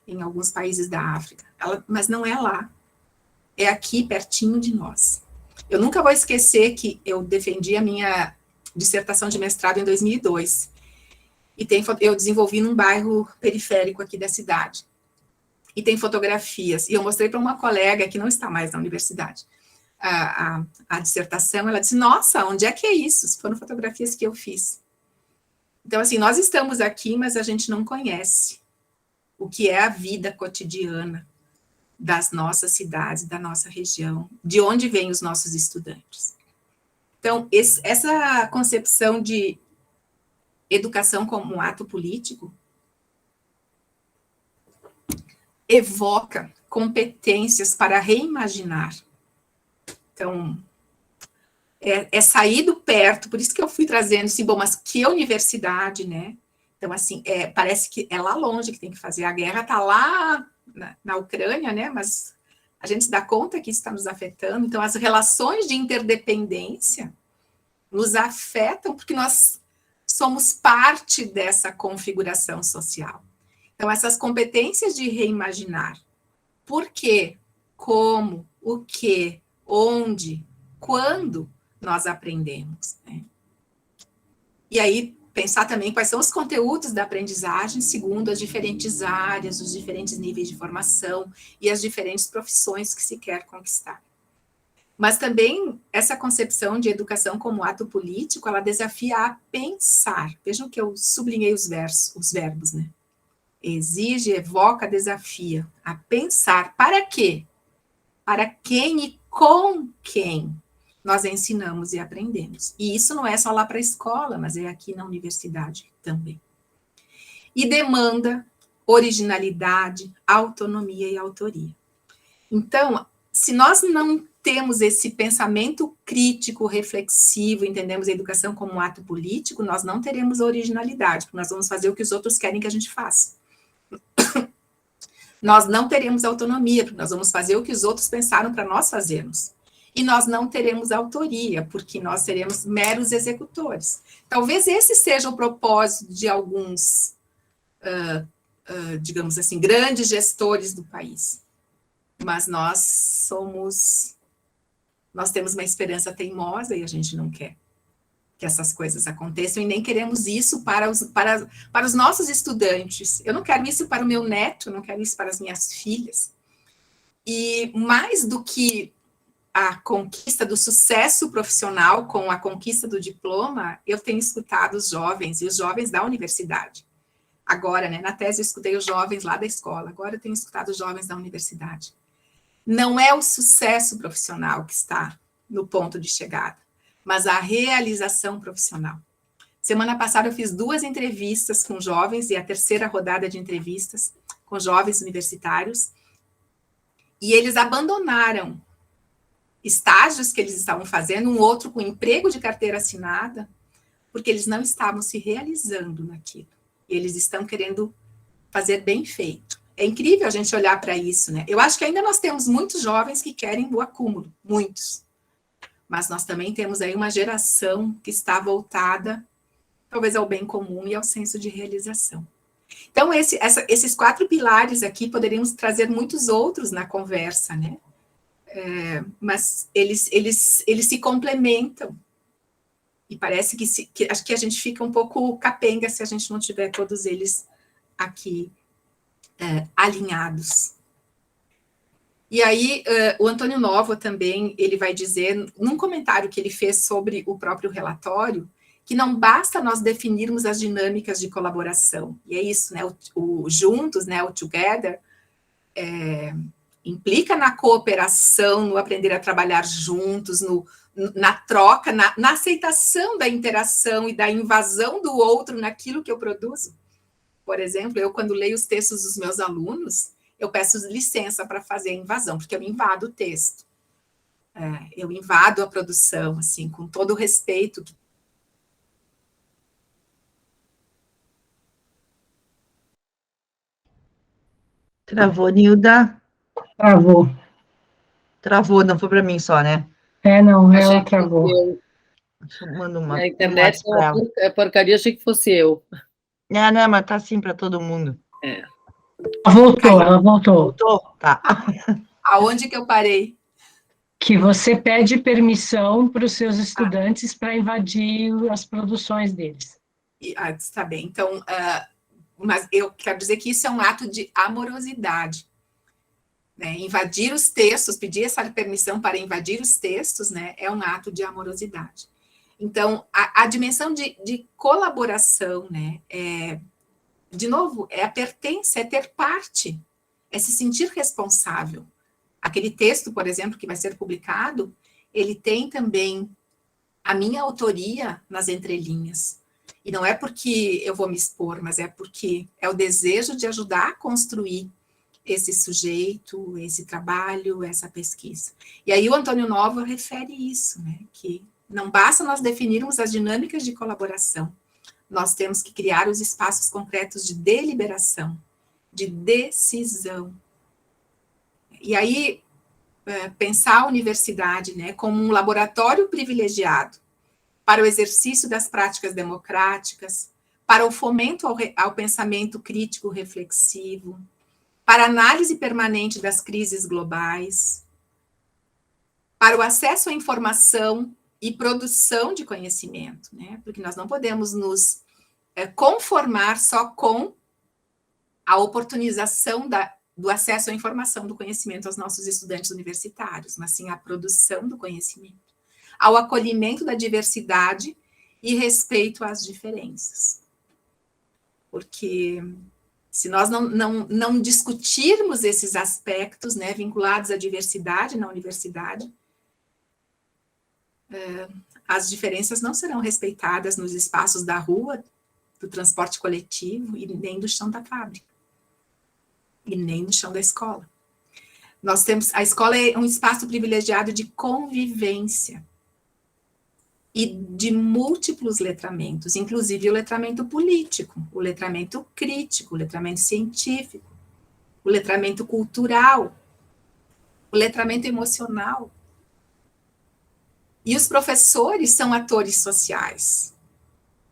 em alguns países da África. Mas não é lá. É aqui, pertinho de nós. Eu nunca vou esquecer que eu defendi a minha dissertação de mestrado em 2002. E eu desenvolvi num bairro periférico aqui da cidade. E tem fotografias. E eu mostrei para uma colega que não está mais na universidade a dissertação. Ela disse, nossa, onde é que é isso? Foram fotografias que eu fiz. Então, assim, nós estamos aqui, mas a gente não conhece o que é a vida cotidiana das nossas cidades, da nossa região, de onde vêm os nossos estudantes. Então, essa concepção de educação como um ato político evoca competências para reimaginar. Então, é sair do perto, por isso que eu fui trazendo assim, bom, mas que universidade, né? Então, assim, parece que é lá longe que tem que fazer, a guerra está lá na Ucrânia, né? Mas a gente se dá conta que isso está nos afetando, então as relações de interdependência nos afetam porque nós somos parte dessa configuração social. Então, essas competências de reimaginar, por quê, como, o que, onde, quando nós aprendemos, né? E aí, pensar também quais são os conteúdos da aprendizagem segundo as diferentes áreas, os diferentes níveis de formação e as diferentes profissões que se quer conquistar. Mas também essa concepção de educação como ato político, ela desafia a pensar. Vejam que eu sublinhei os verbos, né? Exige, evoca, desafia a pensar. Para quê? Para quem e com quem nós ensinamos e aprendemos. E isso não é só lá para a escola, mas é aqui na universidade também. E demanda originalidade, autonomia e autoria. Então, se nós não temos esse pensamento crítico, reflexivo, entendemos a educação como um ato político, nós não teremos originalidade, porque nós vamos fazer o que os outros querem que a gente faça. Nós não teremos autonomia, porque nós vamos fazer o que os outros pensaram para nós fazermos. E nós não teremos autoria, porque nós seremos meros executores. Talvez esse seja o propósito de alguns, digamos assim, grandes gestores do país. Mas nós temos uma esperança teimosa e a gente não quer que essas coisas aconteçam e nem queremos isso para os nossos estudantes. Eu não quero isso para o meu neto, não quero isso para as minhas filhas. E mais do que a conquista do sucesso profissional com a conquista do diploma, eu tenho escutado os jovens, e os jovens da universidade. Agora, né, na tese eu escutei os jovens lá da escola, agora eu tenho escutado os jovens da universidade. Não é o sucesso profissional que está no ponto de chegada, mas a realização profissional. Semana passada eu fiz 2 entrevistas com jovens, e a terceira rodada de entrevistas com jovens universitários, e eles abandonaram estágios que eles estavam fazendo, um outro com emprego de carteira assinada, porque eles não estavam se realizando naquilo. E eles estão querendo fazer bem feito. É incrível a gente olhar para isso, né? Eu acho que ainda nós temos muitos jovens que querem o acúmulo, muitos. Mas nós também temos aí uma geração que está voltada, talvez, ao bem comum e ao senso de realização. Então, esses 4 pilares aqui poderíamos trazer muitos outros na conversa, né? Mas eles se complementam. E parece acho que a gente fica um pouco capenga se a gente não tiver todos eles aqui alinhados. E aí, o Antônio Novo também, ele vai dizer, num comentário que ele fez sobre o próprio relatório, que não basta nós definirmos as dinâmicas de colaboração. E é isso, né? O juntos, né? O together, implica na cooperação, no aprender a trabalhar juntos, na troca, na aceitação da interação e da invasão do outro naquilo que eu produzo. Por exemplo, eu, quando leio os textos dos meus alunos, eu peço licença para fazer a invasão, porque eu invado o texto. Eu invado a produção, assim, com todo o respeito. Travou, Nilda. Travou. Travou, não foi para mim só, né? Não, Achei ela que travou. fosse eu. Deixa eu mandar uma. A internet é porcaria, achei que fosse eu. Não, mas tá assim para todo mundo. Ela voltou. Voltou? Tá. Aonde que eu parei? Que você pede permissão para os seus estudantes para invadir as produções deles. Está bem. Então, mas eu quero dizer que isso é um ato de amorosidade. Né? Invadir os textos, pedir essa permissão para invadir os textos, né, é um ato de amorosidade. Então, a dimensão de colaboração, né, de novo, a pertença, é ter parte, é se sentir responsável. Aquele texto, por exemplo, que vai ser publicado, ele tem também a minha autoria nas entrelinhas. E não é porque eu vou me expor, mas é porque é o desejo de ajudar a construir esse sujeito, esse trabalho, essa pesquisa. E aí o Antônio Novo refere isso, né, que não basta nós definirmos as dinâmicas de colaboração, nós temos que criar os espaços concretos de deliberação, de decisão. E aí, pensar a universidade, né, como um laboratório privilegiado para o exercício das práticas democráticas, para o fomento ao pensamento crítico reflexivo, para a análise permanente das crises globais, para o acesso à informação e produção de conhecimento, né? Porque nós não podemos nos conformar só com a oportunização do acesso à informação, do conhecimento aos nossos estudantes universitários, mas sim a produção do conhecimento, ao acolhimento da diversidade e respeito às diferenças. Porque se nós não discutirmos esses aspectos, né, vinculados à diversidade na universidade, as diferenças não serão respeitadas nos espaços da rua, do transporte coletivo, e nem do chão da fábrica, e nem do chão da escola. A escola é um espaço privilegiado de convivência e de múltiplos letramentos, inclusive o letramento político, o letramento crítico, o letramento científico, o letramento cultural, o letramento emocional. E os professores são atores sociais,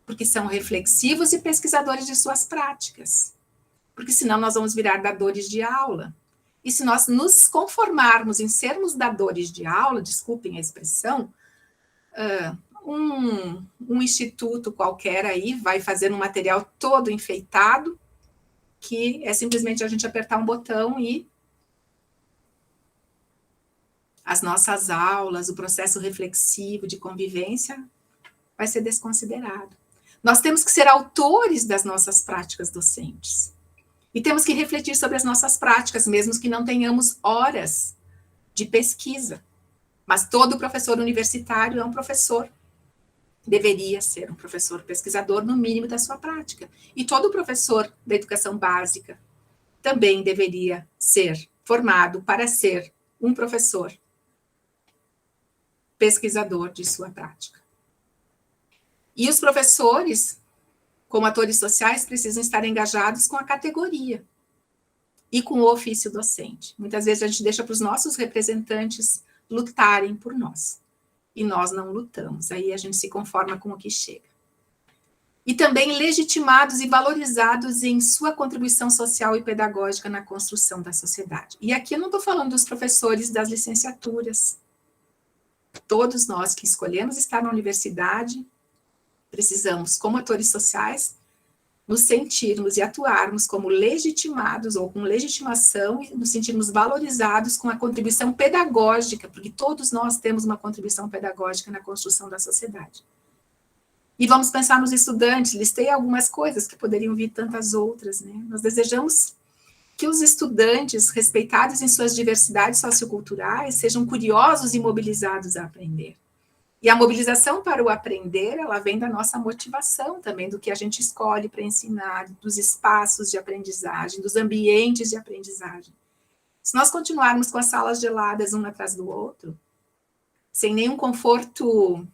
porque são reflexivos e pesquisadores de suas práticas, porque senão nós vamos virar dadores de aula. E se nós nos conformarmos em sermos dadores de aula, desculpem a expressão, um instituto qualquer aí vai fazer um material todo enfeitado, que é simplesmente a gente apertar um botão e as nossas aulas, o processo reflexivo de convivência vai ser desconsiderado. Nós temos que ser autores das nossas práticas docentes. E temos que refletir sobre as nossas práticas, mesmo que não tenhamos horas de pesquisa. Mas todo professor universitário é um professor. deveria ser um professor pesquisador, no mínimo da sua prática. E todo professor da educação básica também deveria ser formado para ser um professor pesquisador de sua prática. E os professores, como atores sociais, precisam estar engajados com a categoria e com o ofício docente. Muitas vezes a gente deixa para os nossos representantes lutarem por nós, e nós não lutamos, aí a gente se conforma com o que chega. E também legitimados e valorizados em sua contribuição social e pedagógica na construção da sociedade. E aqui eu não estou falando dos professores das licenciaturas. Todos nós que escolhemos estar na universidade, precisamos, como atores sociais, nos sentirmos e atuarmos como legitimados ou com legitimação e nos sentirmos valorizados com a contribuição pedagógica, porque todos nós temos uma contribuição pedagógica na construção da sociedade. E vamos pensar nos estudantes, listei algumas coisas que poderiam vir tantas outras, né? Nós desejamos que os estudantes, respeitados em suas diversidades socioculturais, sejam curiosos e mobilizados a aprender. E a mobilização para o aprender, ela vem da nossa motivação também, do que a gente escolhe para ensinar, dos espaços de aprendizagem, dos ambientes de aprendizagem. Se nós continuarmos com as salas geladas um atrás do outro, sem nenhum conforto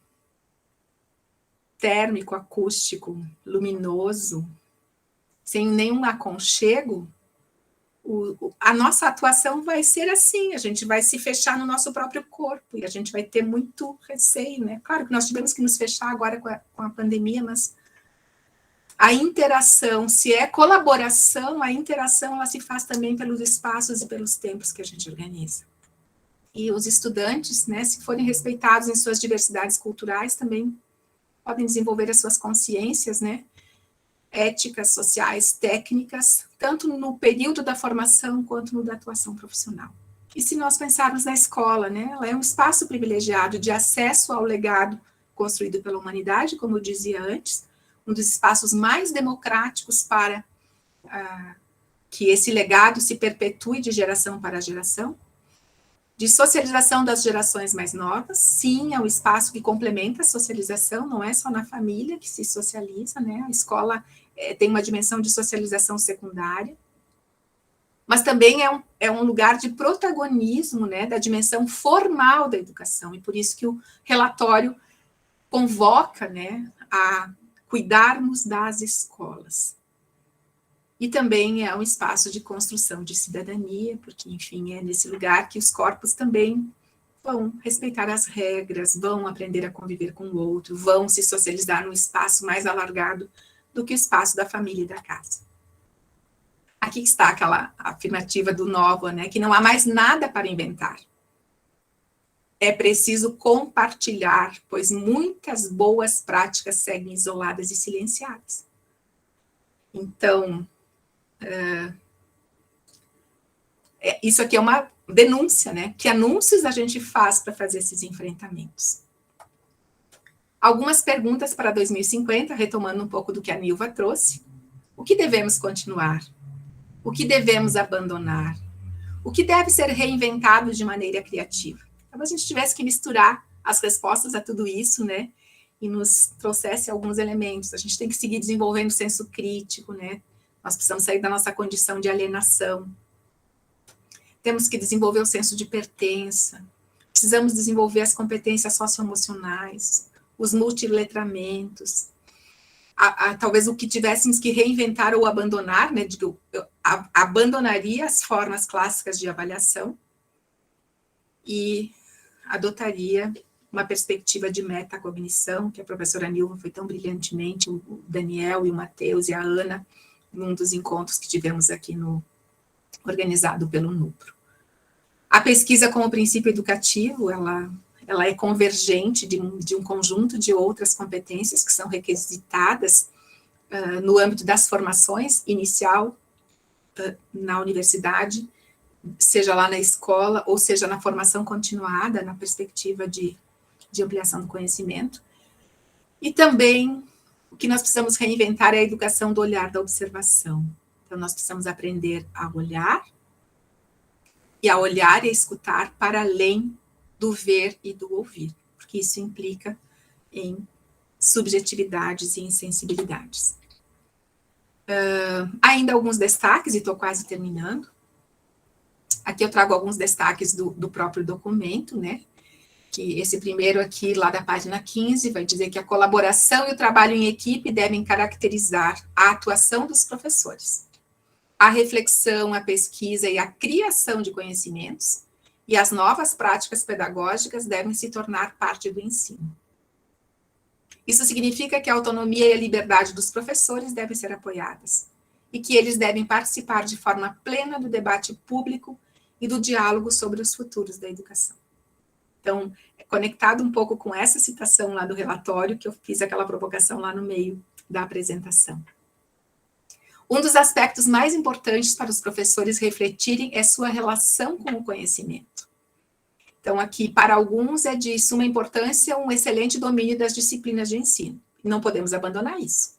térmico, acústico, luminoso, sem nenhum aconchego, a nossa atuação vai ser assim, a gente vai se fechar no nosso próprio corpo, e a gente vai ter muito receio, né? Claro que nós tivemos que nos fechar agora com a pandemia, mas a interação, se é colaboração, a interação ela se faz também pelos espaços e pelos tempos que a gente organiza. E os estudantes, né, se forem respeitados em suas diversidades culturais, também podem desenvolver as suas consciências, né, éticas, sociais, técnicas, tanto no período da formação quanto no da atuação profissional. E se nós pensarmos na escola, né, ela é um espaço privilegiado de acesso ao legado construído pela humanidade, como eu dizia antes, um dos espaços mais democráticos para que esse legado se perpetue de geração para geração, de socialização das gerações mais novas. Sim, é um espaço que complementa a socialização, não é só na família que se socializa, né? A escola tem uma dimensão de socialização secundária, mas também é um lugar de protagonismo, né, da dimensão formal da educação, e por isso que o relatório convoca, né, a cuidarmos das escolas. E também é um espaço de construção de cidadania, porque, enfim, é nesse lugar que os corpos também vão respeitar as regras, vão aprender a conviver com o outro, vão se socializar num espaço mais alargado do que o espaço da família e da casa. Aqui está aquela afirmativa do Novo, né, que não há mais nada para inventar. É preciso compartilhar, pois muitas boas práticas seguem isoladas e silenciadas. Então, isso aqui é uma denúncia, né? Que anúncios a gente faz para fazer esses enfrentamentos? Algumas perguntas para 2050, retomando um pouco do que a Nilva trouxe. O que devemos continuar? O que devemos abandonar? O que deve ser reinventado de maneira criativa? Então, a gente tivesse que misturar as respostas a tudo isso, né? E nos trouxesse alguns elementos. A gente tem que seguir desenvolvendo o senso crítico, né? Nós precisamos sair da nossa condição de alienação. Temos que desenvolver o senso de pertença. Precisamos desenvolver as competências socioemocionais, os multiletramentos. Talvez o que tivéssemos que reinventar ou abandonar, né? Eu abandonaria as formas clássicas de avaliação e adotaria uma perspectiva de metacognição, que a professora Nilva foi tão brilhantemente, o Daniel e o Matheus e a Ana, num dos encontros que tivemos aqui organizado pelo NUPRO. A pesquisa como princípio educativo, ela é convergente de um conjunto de outras competências que são requisitadas no âmbito das formações inicial na universidade, seja lá na escola, ou seja na formação continuada, na perspectiva de ampliação do conhecimento. E também o que nós precisamos reinventar é a educação do olhar, da observação. Então, nós precisamos aprender a olhar e a escutar para além do ver e do ouvir, porque isso implica em subjetividades e insensibilidades. Ainda alguns destaques, e estou quase terminando. Aqui eu trago alguns destaques do próprio documento, né? Que esse primeiro aqui, lá da página 15, vai dizer que a colaboração e o trabalho em equipe devem caracterizar a atuação dos professores. A reflexão, a pesquisa e a criação de conhecimentos e as novas práticas pedagógicas devem se tornar parte do ensino. Isso significa que a autonomia e a liberdade dos professores devem ser apoiadas e que eles devem participar de forma plena do debate público e do diálogo sobre os futuros da educação. Então, é conectado um pouco com essa citação lá do relatório, que eu fiz aquela provocação lá no meio da apresentação. Um dos aspectos mais importantes para os professores refletirem é sua relação com o conhecimento. Então, aqui, para alguns, é de suma importância um excelente domínio das disciplinas de ensino. Não podemos abandonar isso.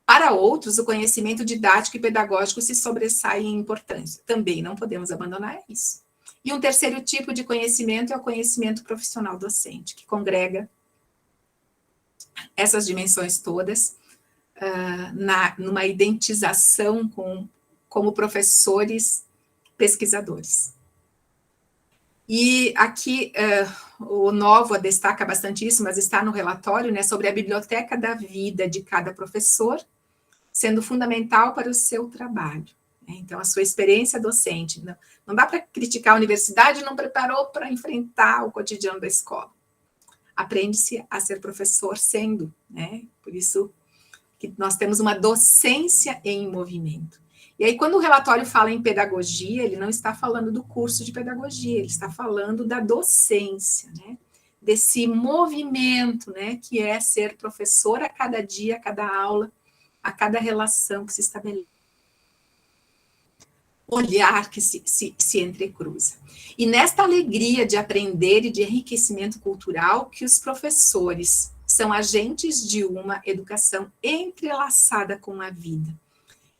Para outros, o conhecimento didático e pedagógico se sobressai em importância. Também não podemos abandonar isso. E um terceiro tipo de conhecimento é o conhecimento profissional docente, que congrega essas dimensões todas numa identização como professores pesquisadores. E aqui o Novo destaca bastante isso, mas está no relatório, né, sobre a biblioteca da vida de cada professor, sendo fundamental para o seu trabalho. Então, a sua experiência docente. Não dá para criticar a universidade, não preparou para enfrentar o cotidiano da escola. Aprende-se a ser professor sendo, né? Por isso que nós temos uma docência em movimento. E aí, quando o relatório fala em pedagogia, ele não está falando do curso de pedagogia, ele está falando da docência, né? Desse movimento, né? Que é ser professor a cada dia, a cada aula, a cada relação que se estabelece. Olhar que se entrecruza. E nesta alegria de aprender e de enriquecimento cultural, que os professores são agentes de uma educação entrelaçada com a vida.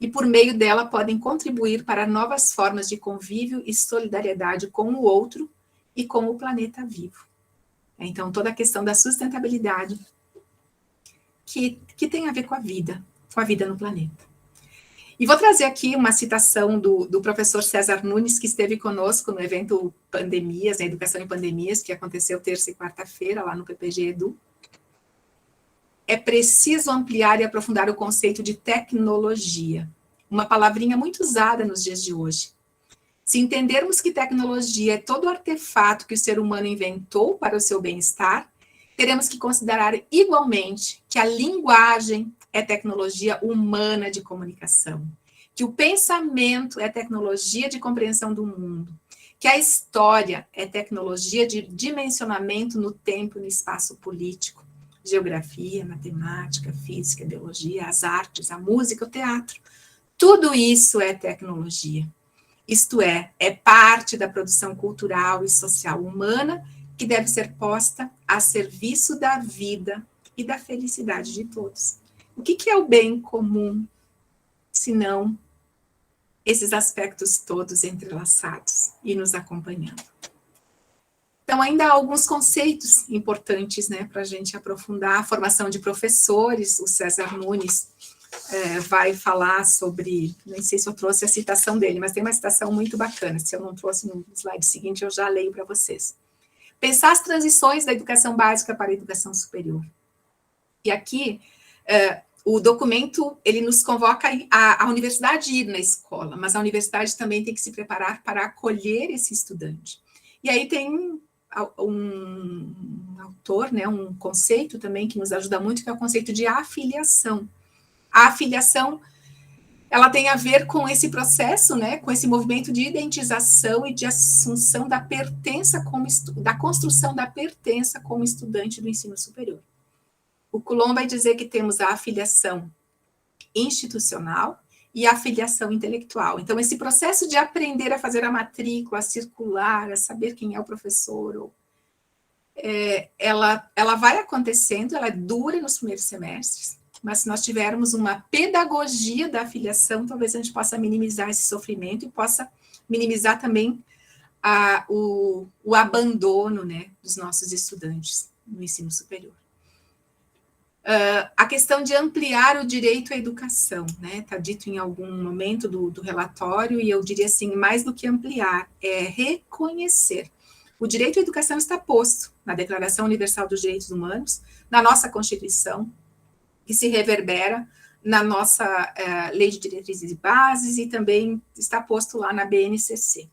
E por meio dela podem contribuir para novas formas de convívio e solidariedade com o outro e com o planeta vivo. Então, toda a questão da sustentabilidade que tem a ver com a vida no planeta. E vou trazer aqui uma citação do professor César Nunes, que esteve conosco no evento Pandemias, né, Educação em Pandemias, que aconteceu terça e quarta-feira, lá no PPG Edu. É preciso ampliar e aprofundar o conceito de tecnologia, uma palavrinha muito usada nos dias de hoje. Se entendermos que tecnologia é todo artefato que o ser humano inventou para o seu bem-estar, teremos que considerar igualmente que a linguagem é tecnologia humana de comunicação, que o pensamento é tecnologia de compreensão do mundo, que a história é tecnologia de dimensionamento no tempo e no espaço político, geografia, matemática, física, biologia, as artes, a música, o teatro. Tudo isso é tecnologia. Isto é parte da produção cultural e social humana que deve ser posta a serviço da vida e da felicidade de todos. O que é o bem comum, se não esses aspectos todos entrelaçados e nos acompanhando? Então, ainda há alguns conceitos importantes, né, para a gente aprofundar. A formação de professores, o César Nunes vai falar sobre, nem sei se eu trouxe a citação dele, mas tem uma citação muito bacana, se eu não trouxe no slide seguinte, eu já leio para vocês. Pensar as transições da educação básica para a educação superior. E aqui, o documento, ele nos convoca a universidade a ir na escola, mas a universidade também tem que se preparar para acolher esse estudante. E aí tem um autor, né, um conceito também que nos ajuda muito, que é o conceito de afiliação. A afiliação, ela tem a ver com esse processo, né, com esse movimento de identização e de assunção da pertença da construção da pertença como estudante do ensino superior. O Coulon vai dizer que temos a afiliação institucional e a afiliação intelectual. Então, esse processo de aprender a fazer a matrícula, a circular, a saber quem é o professor, ela vai acontecendo, ela dura nos primeiros semestres, mas se nós tivermos uma pedagogia da afiliação, talvez a gente possa minimizar esse sofrimento e possa minimizar também o abandono, né, dos nossos estudantes no ensino superior. A questão de ampliar o direito à educação, né? Está dito em algum momento do relatório, e eu diria assim, mais do que ampliar, é reconhecer. O direito à educação está posto na Declaração Universal dos Direitos Humanos, na nossa Constituição, que se reverbera na nossa Lei de Diretrizes e Bases, e também está posto lá na BNCC.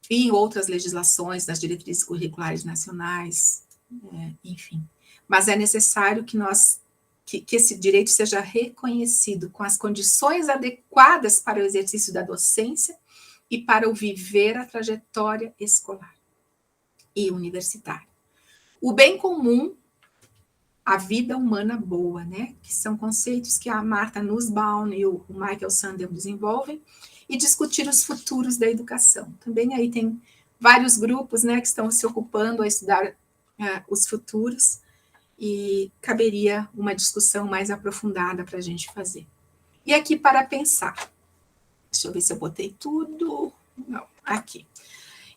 E em outras legislações, nas diretrizes curriculares nacionais, enfim. Mas é necessário que esse direito seja reconhecido com as condições adequadas para o exercício da docência e para o viver a trajetória escolar e universitária. O bem comum, a vida humana boa, né? Que são conceitos que a Martha Nussbaum e o Michael Sandel desenvolvem, e discutir os futuros da educação. Também aí tem vários grupos, né, que estão se ocupando a estudar os futuros, e caberia uma discussão mais aprofundada para a gente fazer. E aqui para pensar. Deixa eu ver se eu botei tudo. Não, aqui.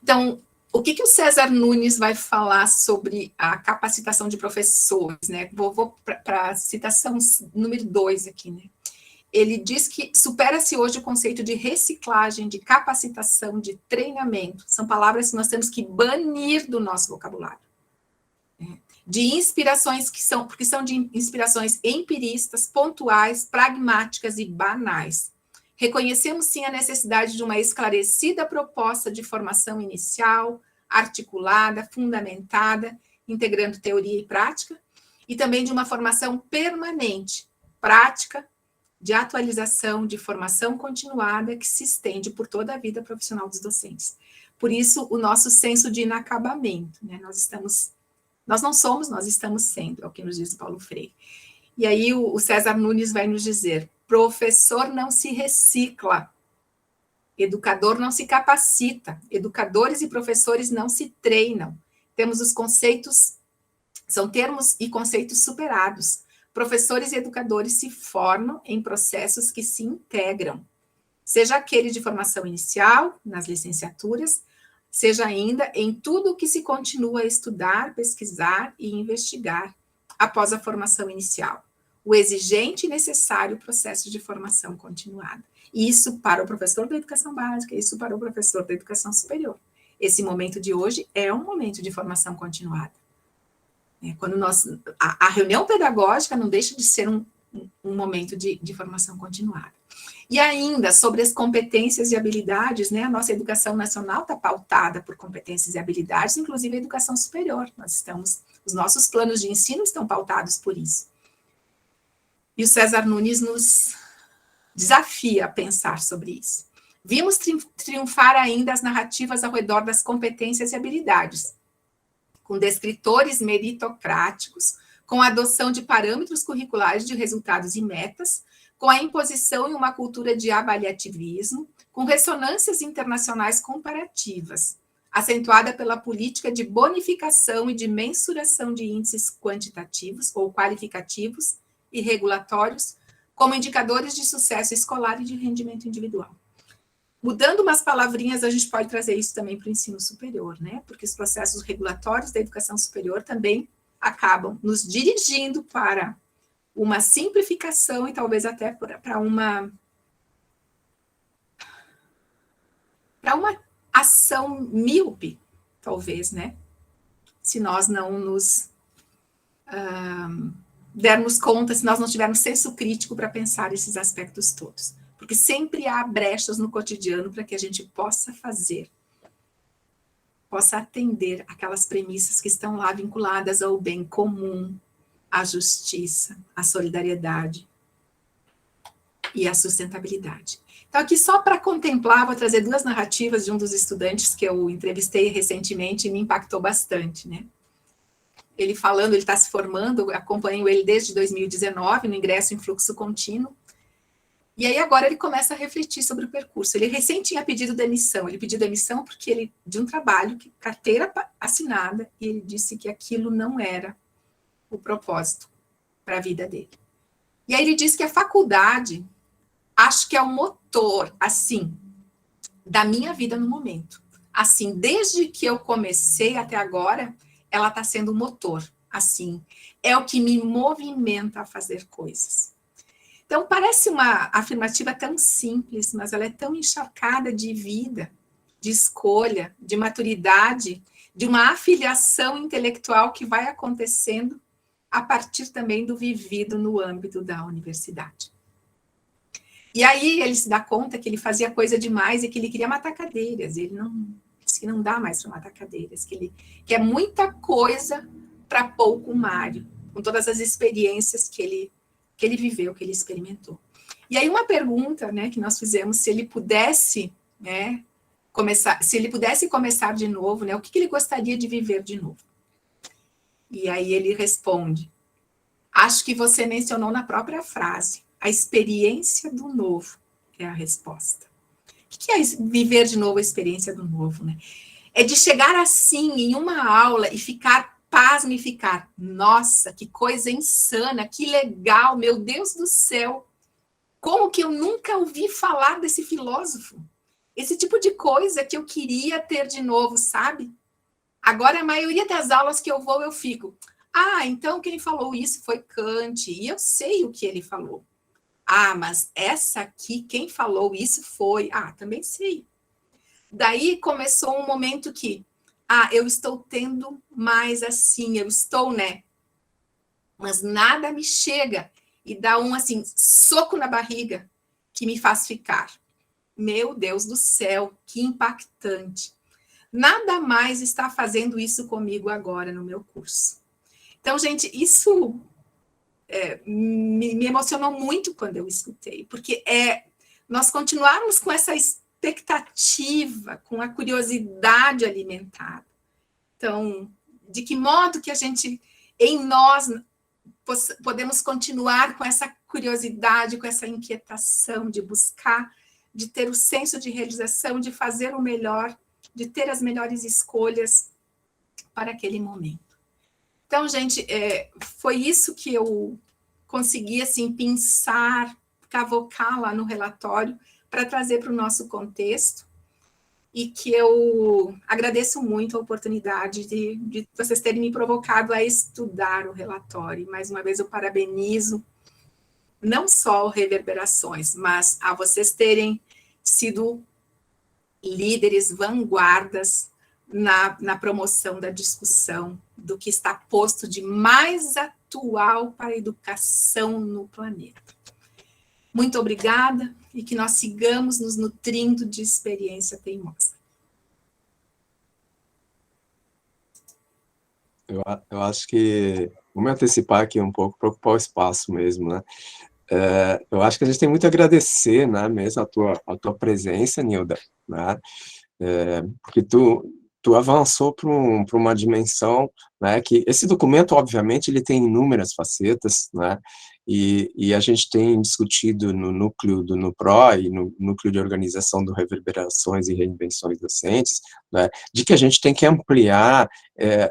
Então, o que o César Nunes vai falar sobre a capacitação de professores, né? Vou para a citação número 2 aqui, né? Ele diz que supera-se hoje o conceito de reciclagem, de capacitação, de treinamento. São palavras que nós temos que banir do nosso vocabulário. De inspirações porque são de inspirações empiristas, pontuais, pragmáticas e banais. Reconhecemos, sim, a necessidade de uma esclarecida proposta de formação inicial, articulada, fundamentada, integrando teoria e prática, e também de uma formação permanente, prática, de atualização, de formação continuada, que se estende por toda a vida profissional dos docentes. Por isso, o nosso senso de inacabamento, né? Nós não somos, nós estamos sendo, é o que nos diz Paulo Freire. E aí o César Nunes vai nos dizer: professor não se recicla, educador não se capacita, educadores e professores não se treinam. Temos os conceitos, são termos e conceitos superados. Professores e educadores se formam em processos que se integram, seja aquele de formação inicial, nas licenciaturas, seja ainda em tudo o que se continua a estudar, pesquisar e investigar após a formação inicial. O exigente e necessário processo de formação continuada. Isso para o professor da educação básica, isso para o professor da educação superior. Esse momento de hoje é um momento de formação continuada. Quando a reunião pedagógica não deixa de ser um momento de formação continuada. E ainda, sobre as competências e habilidades, né, a nossa educação nacional está pautada por competências e habilidades, inclusive a educação superior. Os nossos planos de ensino estão pautados por isso. E o César Nunes nos desafia a pensar sobre isso. Vimos triunfar ainda as narrativas ao redor das competências e habilidades, com descritores meritocráticos, com a adoção de parâmetros curriculares de resultados e metas, com a imposição em uma cultura de avaliativismo, com ressonâncias internacionais comparativas, acentuada pela política de bonificação e de mensuração de índices quantitativos ou qualificativos e regulatórios, como indicadores de sucesso escolar e de rendimento individual. Mudando umas palavrinhas, a gente pode trazer isso também para o ensino superior, né? Porque os processos regulatórios da educação superior também acabam nos dirigindo para uma simplificação e talvez até para uma ação míope, talvez, né? Se nós não nos dermos conta, se nós não tivermos senso crítico para pensar esses aspectos todos. Porque sempre há brechas no cotidiano para que a gente possa atender aquelas premissas que estão lá vinculadas ao bem comum, à justiça, à solidariedade e à sustentabilidade. Então, aqui só para contemplar, vou trazer 2 narrativas de um dos estudantes que eu entrevistei recentemente e me impactou bastante, né? Ele está se formando, acompanho ele desde 2019, no ingresso em fluxo contínuo, e aí agora ele começa a refletir sobre o percurso. Ele recém tinha pedido demissão, ele pediu demissão porque de um trabalho, carteira assinada, e ele disse que aquilo não era o propósito para a vida dele. E aí ele disse que a faculdade, acho que é o motor, assim, da minha vida no momento. Assim, desde que eu comecei até agora, ela está sendo o motor. assim, é o que me movimenta a fazer coisas. Então, parece uma afirmativa tão simples, mas ela é tão encharcada de vida, de escolha, de maturidade, de uma afiliação intelectual que vai acontecendo a partir também do vivido no âmbito da universidade. E aí ele se dá conta que ele fazia coisa demais e que ele queria matar cadeiras. Ele não disse que não dá mais para matar cadeiras, que é muita coisa para pouco Mário, com todas as experiências que ele viveu, que ele experimentou. E aí uma pergunta, né, que nós fizemos, se ele pudesse, né, começar de novo, né, o que ele gostaria de viver de novo? E aí ele responde, acho que você mencionou na própria frase, a experiência do novo é a resposta. O que é viver de novo a experiência do novo, né? É de chegar assim em uma aula e ficar pasmo e ficar, nossa, que coisa insana, que legal, meu Deus do céu, como que eu nunca ouvi falar desse filósofo? Esse tipo de coisa que eu queria ter de novo, sabe? Agora, a maioria das aulas que eu vou, eu fico, então quem falou isso foi Kant, e eu sei o que ele falou. Mas essa aqui, quem falou isso foi... também sei. Daí começou um momento que, eu estou tendo mais assim, eu estou, né? Mas nada me chega e dá um, assim, soco na barriga que me faz ficar. Meu Deus do céu, que impactante. Nada mais está fazendo isso comigo agora no meu curso. Então, gente, isso... me emocionou muito quando eu escutei, porque nós continuarmos com essa expectativa, com a curiosidade alimentada. Então, de que modo que a gente, em nós, podemos continuar com essa curiosidade, com essa inquietação de buscar, de ter o senso de realização, de fazer o melhor, de ter as melhores escolhas para aquele momento. Então, gente, foi isso que eu consegui, assim, pensar, cavocar lá no relatório para trazer para o nosso contexto e que eu agradeço muito a oportunidade de vocês terem me provocado a estudar o relatório. Mais uma vez, eu parabenizo não só o Reverberações, mas a vocês terem sido líderes, vanguardas na promoção da discussão do que está posto de mais atual para a educação no planeta. Muito obrigada e que nós sigamos nos nutrindo de experiência teimosa. Eu acho que, vou me antecipar aqui um pouco para ocupar o espaço mesmo, né? Eu acho que a gente tem muito a agradecer, né, mesmo a tua presença, Nilda, né? Porque tu avançou para uma dimensão, né, que esse documento, obviamente, ele tem inúmeras facetas, né, e a gente tem discutido no núcleo do NUPRO e no núcleo de organização do Reverberações e Reinvenções Docentes, né, de que a gente tem que ampliar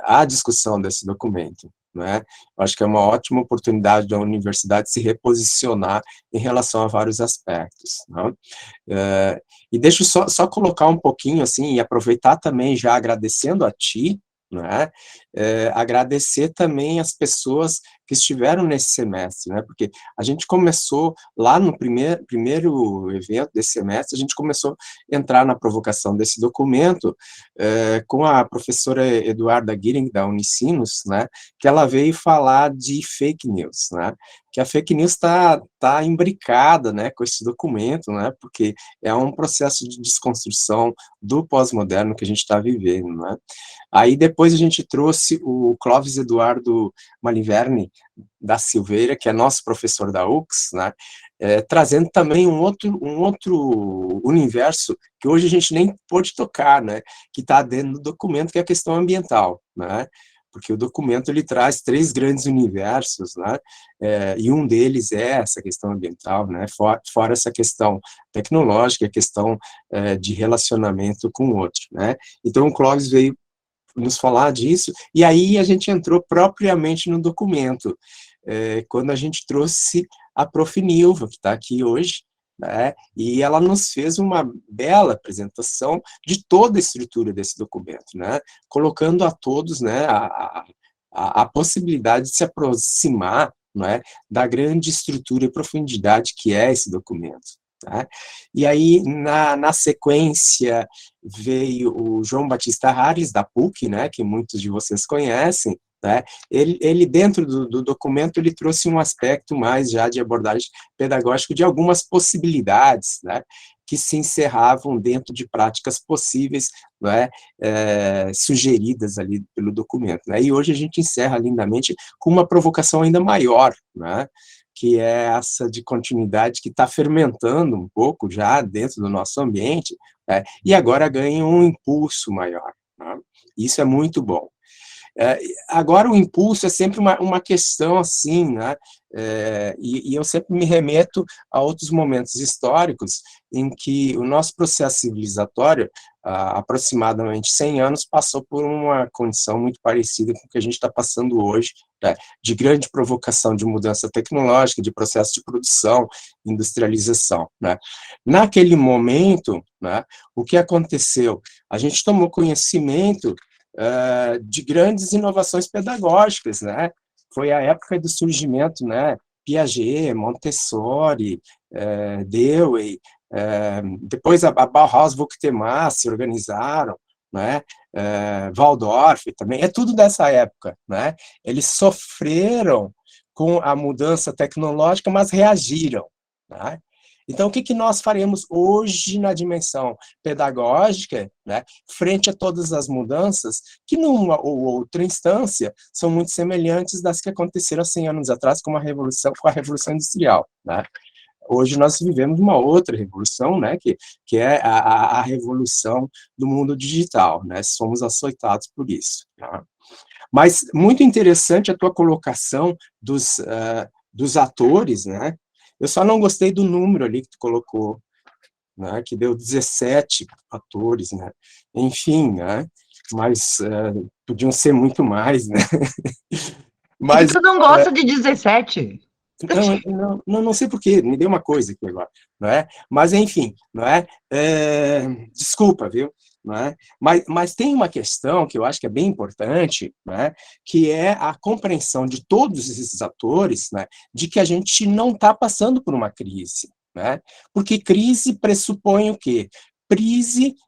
a discussão desse documento, né. Eu acho que é uma ótima oportunidade da universidade se reposicionar em relação a vários aspectos, né. E deixa eu só colocar um pouquinho, assim, e aproveitar também já agradecendo a ti, né, agradecer também as pessoas que estiveram nesse semestre, né, porque a gente começou lá no primeiro evento desse semestre, a gente começou a entrar na provocação desse documento com a professora Eduarda Guiring, da Unicinos, né, que ela veio falar de fake news, né, que a fake news está imbricada, né, com esse documento, né, porque é um processo de desconstrução do pós-moderno que a gente está vivendo, né. Aí depois a gente trouxe o Clóvis Eduardo Maliverne da Silveira, que é nosso professor da UX, né, trazendo também um outro universo que hoje a gente nem pôde tocar, né, que está dentro do documento, que é a questão ambiental, né, porque o documento ele traz 3 grandes universos, né, e um deles é essa questão ambiental, né, fora essa questão tecnológica, a questão de relacionamento com o outro, né. Então o Clóvis veio nos falar disso, e aí a gente entrou propriamente no documento, quando a gente trouxe a Prof. Nilva, que está aqui hoje, né, e ela nos fez uma bela apresentação de toda a estrutura desse documento, né, colocando a todos, né, a possibilidade de se aproximar, não é, da grande estrutura e profundidade que é esse documento. Tá? E aí, na sequência, veio o João Batista Harris, da PUC, né, que muitos de vocês conhecem, né? Ele dentro do documento, ele trouxe um aspecto mais já de abordagem pedagógica de algumas possibilidades, né, que se encerravam dentro de práticas possíveis, né, sugeridas ali pelo documento. Né? E hoje a gente encerra lindamente com uma provocação ainda maior, né, que é essa de continuidade que está fermentando um pouco já dentro do nosso ambiente, né, e agora ganha um impulso maior. Né? Isso é muito bom. Agora, o impulso é sempre uma questão assim, né? E eu sempre me remeto a outros momentos históricos em que o nosso processo civilizatório, há aproximadamente 100 anos, passou por uma condição muito parecida com o que a gente está passando hoje, né? De grande provocação de mudança tecnológica, de processo de produção, industrialização. Né? Naquele momento, né, o que aconteceu? A gente tomou conhecimento de grandes inovações pedagógicas, né? Foi a época do surgimento, né? Piaget, Montessori, Dewey, depois a Bauhaus, Vauquetemas se organizaram, né? Waldorf também, é tudo dessa época, né? Eles sofreram com a mudança tecnológica, mas reagiram, né? Então, o que nós faremos hoje na dimensão pedagógica, né, frente a todas as mudanças, que numa ou outra instância são muito semelhantes das que aconteceram 100 anos atrás com a Revolução Industrial. Né? Hoje nós vivemos uma outra revolução, né, que é a revolução do mundo digital. Né? Somos açoitados por isso. Né? Mas muito interessante a tua colocação dos atores, né? Eu só não gostei do número ali que tu colocou, né, que deu 17 atores, né? Enfim, né? Mas podiam ser muito mais, né? Mas tu não gosta de 17? Não sei porquê, me deu uma coisa aqui agora, não é? Mas, enfim, não é? Desculpa, viu? Não é? Mas tem uma questão que eu acho que é bem importante, né, que é a compreensão de todos esses atores, né, de que a gente não está passando por uma crise. Né? Porque crise pressupõe o quê?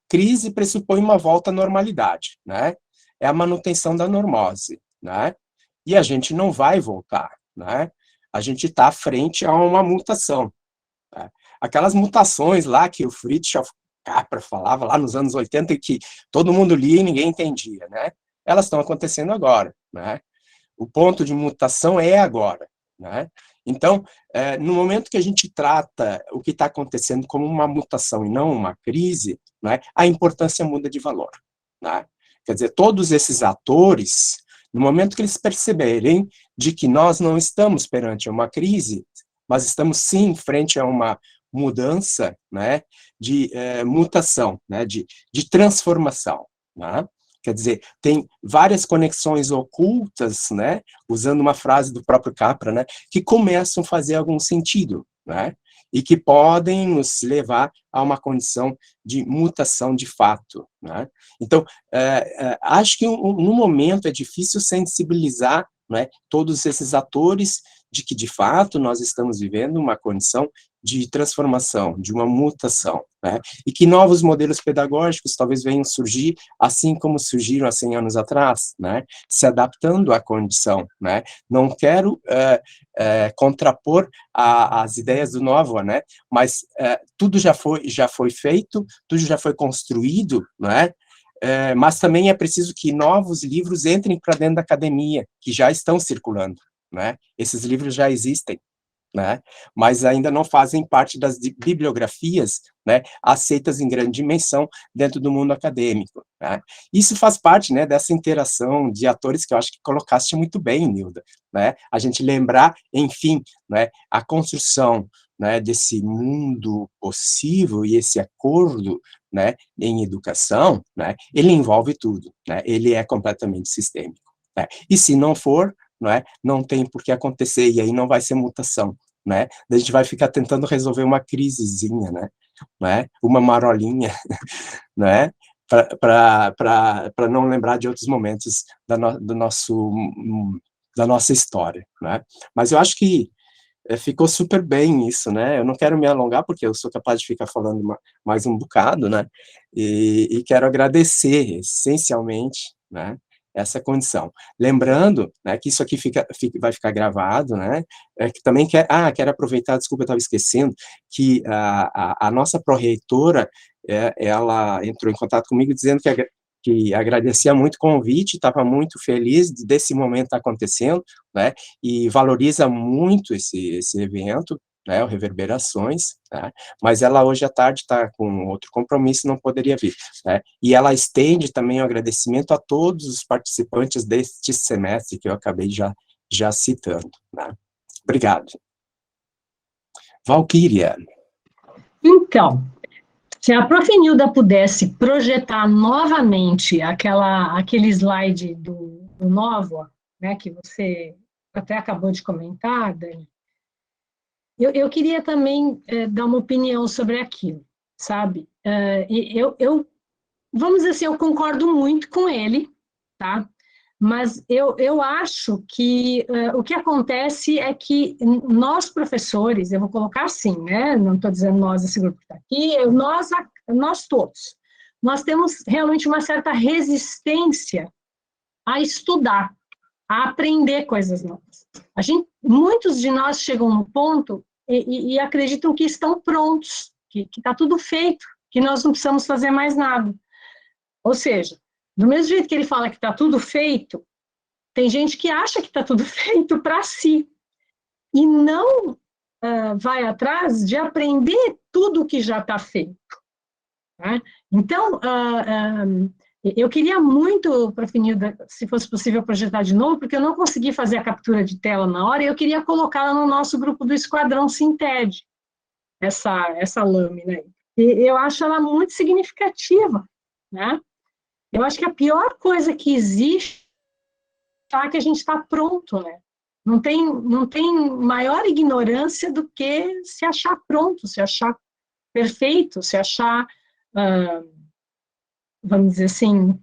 Crise pressupõe uma volta à normalidade. Né? É a manutenção da normose. Né? E a gente não vai voltar. Né? A gente está frente a uma mutação. Né? Aquelas mutações lá que o Fritjof Capra falava lá nos anos 80 e que todo mundo lia e ninguém entendia, né? Elas estão acontecendo agora, né? O ponto de mutação é agora, né? Então, no momento que a gente trata o que está acontecendo como uma mutação e não uma crise, né, a importância muda de valor. Né? Quer dizer, todos esses atores, no momento que eles perceberem de que nós não estamos perante uma crise, mas estamos sim frente a uma mudança, né, de mutação, né, de transformação. Né? Quer dizer, tem várias conexões ocultas, né, usando uma frase do próprio Capra, né, que começam a fazer algum sentido, né, e que podem nos levar a uma condição de mutação de fato. Né. Então, acho que no momento é difícil sensibilizar, né, todos esses atores de que, de fato, nós estamos vivendo uma condição de transformação, de uma mutação, né? E que novos modelos pedagógicos talvez venham surgir, assim como surgiram há 100 anos atrás, né? Se adaptando à condição, né? Não quero contrapor as ideias do Novo, né? Mas tudo já foi feito, tudo já foi construído, né? Mas também é preciso que novos livros entrem para dentro da academia, que já estão circulando, né? Esses livros já existem, né? Mas ainda não fazem parte das bibliografias, né, aceitas em grande dimensão dentro do mundo acadêmico. Né? Isso faz parte, né, dessa interação de atores que eu acho que colocaste muito bem, Nilda. Né? A gente lembrar, enfim, né, a construção, né, desse mundo possível e esse acordo, né, em educação, né, ele envolve tudo, né? Ele é completamente sistêmico. Né? E se não for, não tem por que acontecer, e aí não vai ser mutação, né? A gente vai ficar tentando resolver uma crisezinha, né? Uma marolinha, né? para não lembrar de outros momentos da nossa história, né? Mas eu acho que ficou super bem isso, né? Eu não quero me alongar, porque eu sou capaz de ficar falando mais um bocado, né? E quero agradecer, essencialmente, né, essa condição. Lembrando, né, que isso aqui vai ficar gravado, né? Que também quero aproveitar, desculpa, eu estava esquecendo, que a nossa pró-reitora, ela entrou em contato comigo dizendo que agradecia muito o convite, estava muito feliz desse momento estar acontecendo, né, e valoriza muito esse evento, né, o Reverberações, né, mas ela hoje à tarde está com outro compromisso e não poderia vir, né, e ela estende também o agradecimento a todos os participantes deste semestre que eu acabei já citando, né. Obrigado. Valquíria. Então, se a Prof. Nilda pudesse projetar novamente aquele slide do Nova, né, que você até acabou de comentar, Dani, eu queria também dar uma opinião sobre aquilo, sabe? Vamos dizer assim, eu concordo muito com ele, tá? Mas eu acho que o que acontece é que nós, professores, eu vou colocar assim, né? Não estou dizendo nós, esse grupo que está aqui, nós todos, nós temos realmente uma certa resistência a estudar, a aprender coisas novas. Muitos de nós chegam no ponto e acreditam que estão prontos, que está tudo feito, que nós não precisamos fazer mais nada. Ou seja, do mesmo jeito que ele fala que está tudo feito, tem gente que acha que está tudo feito para si e não vai atrás de aprender tudo o que já está feito. Né? Então, eu queria muito, Prof. Nilda, se fosse possível projetar de novo, porque eu não consegui fazer a captura de tela na hora, e eu queria colocá-la no nosso grupo do Esquadrão Sinted, essa lâmina. E eu acho ela muito significativa, né? Eu acho que a pior coisa que existe é que a gente está pronto, né? Não tem maior ignorância do que se achar pronto, se achar perfeito, se achar, vamos dizer assim,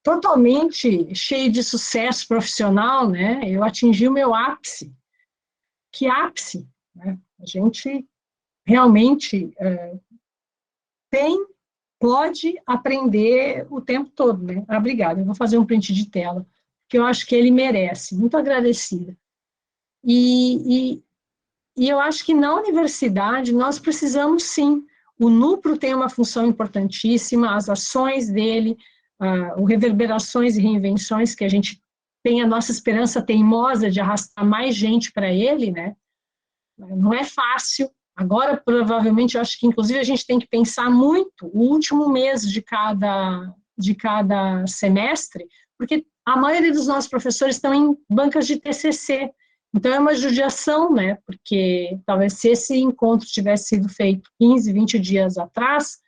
totalmente cheio de sucesso profissional, né? Eu atingi o meu ápice. Que ápice, né? A gente realmente pode aprender o tempo todo, né? Obrigada, eu vou fazer um print de tela, que eu acho que ele merece, muito agradecida. E eu acho que na universidade nós precisamos sim, o NUPRO tem uma função importantíssima, as ações dele, o Reverberações e Reinvenções, que a gente tem a nossa esperança teimosa de arrastar mais gente para ele, né? Não é fácil. Agora, provavelmente, eu acho que, inclusive, a gente tem que pensar muito o último mês de cada semestre, porque a maioria dos nossos professores estão em bancas de TCC. Então, é uma judiação, né? Porque talvez se esse encontro tivesse sido feito 15, 20 dias atrás,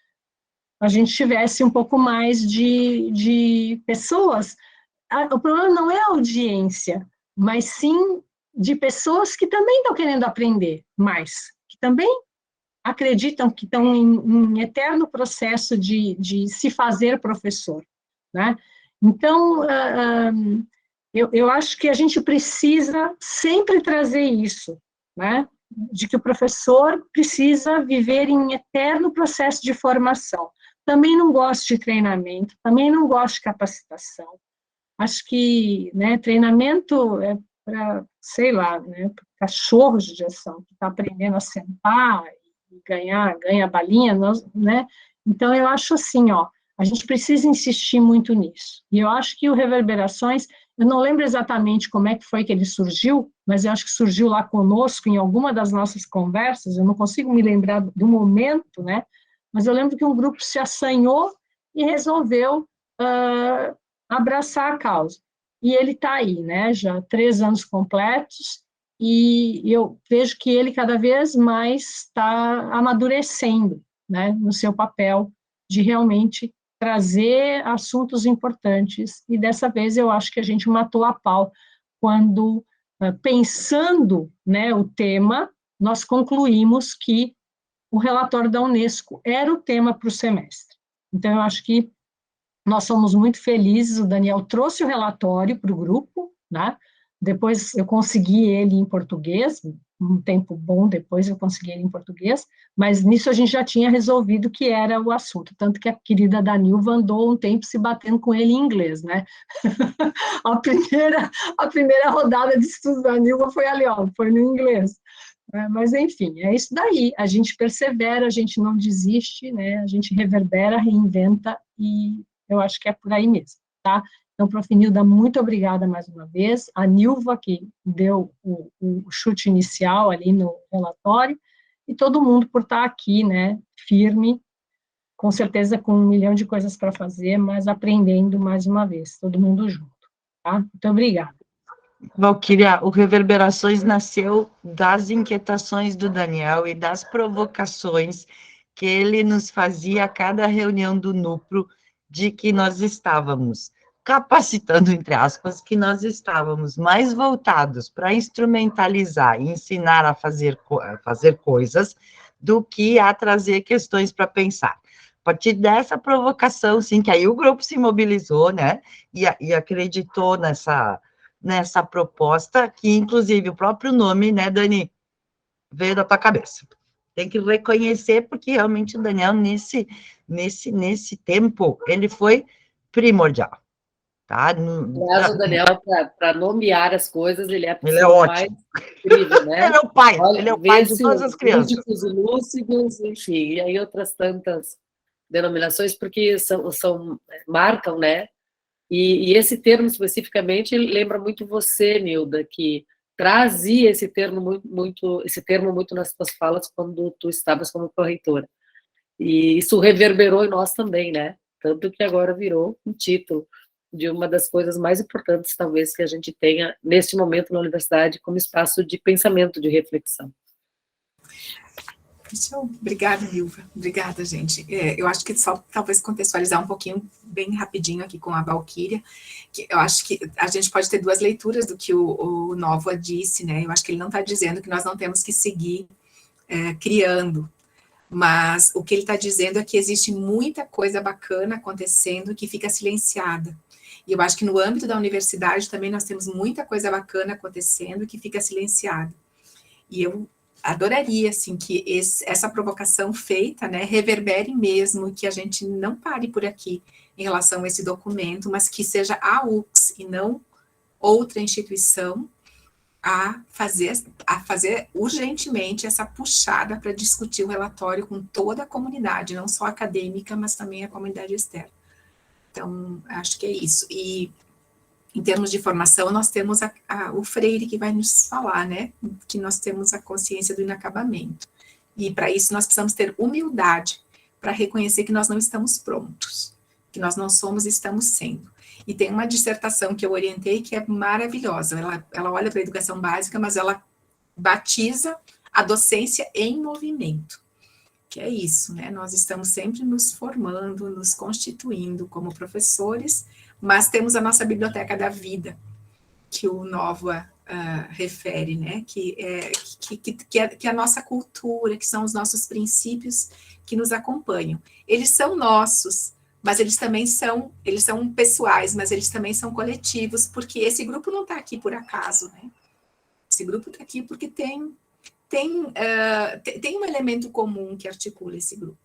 a gente tivesse um pouco mais de pessoas. O problema não é a audiência, mas sim de pessoas que também estão querendo aprender mais, que também acreditam que estão em eterno processo de se fazer professor, né? Então, eu acho que a gente precisa sempre trazer isso, né? De que o professor precisa viver em eterno processo de formação. Também não gosto de treinamento, também não gosto de capacitação. Acho que, né, treinamento é para, sei lá, né, cachorro de gestão, que está aprendendo a sentar e ganha balinha, né? Então, eu acho assim, ó, a gente precisa insistir muito nisso. E eu acho que o Reverberações, eu não lembro exatamente como é que foi que ele surgiu, mas eu acho que surgiu lá conosco em alguma das nossas conversas, eu não consigo me lembrar do momento, né? Mas eu lembro que um grupo se assanhou e resolveu abraçar a causa. E ele está aí, né? Já 3 anos completos, e eu vejo que ele cada vez mais está amadurecendo, né, no seu papel de realmente trazer assuntos importantes, e dessa vez eu acho que a gente matou a pau quando, pensando, né, o tema, nós concluímos que o relatório da Unesco era o tema para o semestre. Então, eu acho que nós somos muito felizes, o Daniel trouxe o relatório para o grupo, né? Depois eu consegui ele em português, um tempo bom depois eu consegui ele em português, mas nisso a gente já tinha resolvido que era o assunto, tanto que a querida Danilva andou um tempo se batendo com ele em inglês, né? A primeira rodada de estudos da Nilva foi ali, ó, foi no inglês. Mas, enfim, é isso daí. A gente persevera, a gente não desiste, né? A gente reverbera, reinventa, e eu acho que é por aí mesmo, tá? Então, Prof. Nilda, muito obrigada mais uma vez. A Nilva, que deu o chute inicial ali no relatório, e todo mundo por estar aqui, né? Firme, com certeza com 1 milhão de coisas para fazer, mas aprendendo mais uma vez, todo mundo junto, tá? Muito obrigada. Valquíria, o Reverberações nasceu das inquietações do Daniel e das provocações que ele nos fazia a cada reunião do núcleo, de que nós estávamos capacitando, entre aspas, que nós estávamos mais voltados para instrumentalizar e ensinar a fazer coisas do que a trazer questões para pensar. A partir dessa provocação, sim, que aí o grupo se mobilizou, né, e acreditou nessa proposta, que inclusive o próprio nome, né, Dani, veio da tua cabeça. Tem que reconhecer, porque realmente o Daniel, nesse tempo, ele foi primordial, tá? Aliás, o Daniel, para nomear as coisas, ele é a Ele é pessoa ótimo. mais incrível, né? Ele é o pai, Olha, ele é o pai de todas as crianças. Lúdicos e lúcidos, enfim, e aí outras tantas denominações, porque marcam, né? E esse termo especificamente lembra muito você, Nilda, que trazia esse termo muito nas suas falas quando tu estavas como corretora. E isso reverberou em nós também, né? Tanto que agora virou um título de uma das coisas mais importantes, talvez, que a gente tenha neste momento na universidade como espaço de pensamento, de reflexão. Obrigada, Nilva. Obrigada, gente. Eu acho que só talvez contextualizar um pouquinho, bem rapidinho aqui com a Valquíria, que eu acho que a gente pode ter duas leituras do que o Nóvoa disse, né? Eu acho que ele não está dizendo que nós não temos que seguir criando, mas o que ele está dizendo é que existe muita coisa bacana acontecendo que fica silenciada. E eu acho que no âmbito da universidade também nós temos muita coisa bacana acontecendo que fica silenciada. E eu adoraria, assim, que essa provocação feita, né, reverbere mesmo, que a gente não pare por aqui em relação a esse documento, mas que seja a UX e não outra instituição a fazer urgentemente essa puxada para discutir o relatório com toda a comunidade, não só acadêmica, mas também a comunidade externa. Então, acho que é isso. E em termos de formação, nós temos o Freire que vai nos falar, né, que nós temos a consciência do inacabamento. E para isso nós precisamos ter humildade para reconhecer que nós não estamos prontos, que nós não somos e estamos sendo. E tem uma dissertação que eu orientei que é maravilhosa. Ela olha para a educação básica, mas ela batiza a docência em movimento, que é isso, né? Nós estamos sempre nos formando, nos constituindo como professores, mas temos a nossa biblioteca da vida, que o Nóvoa refere, né? Que é a nossa cultura, que são os nossos princípios que nos acompanham. Eles são nossos, mas eles são pessoais, mas eles também são coletivos, porque esse grupo não está aqui por acaso, né? Esse grupo está aqui porque tem um elemento comum que articula esse grupo.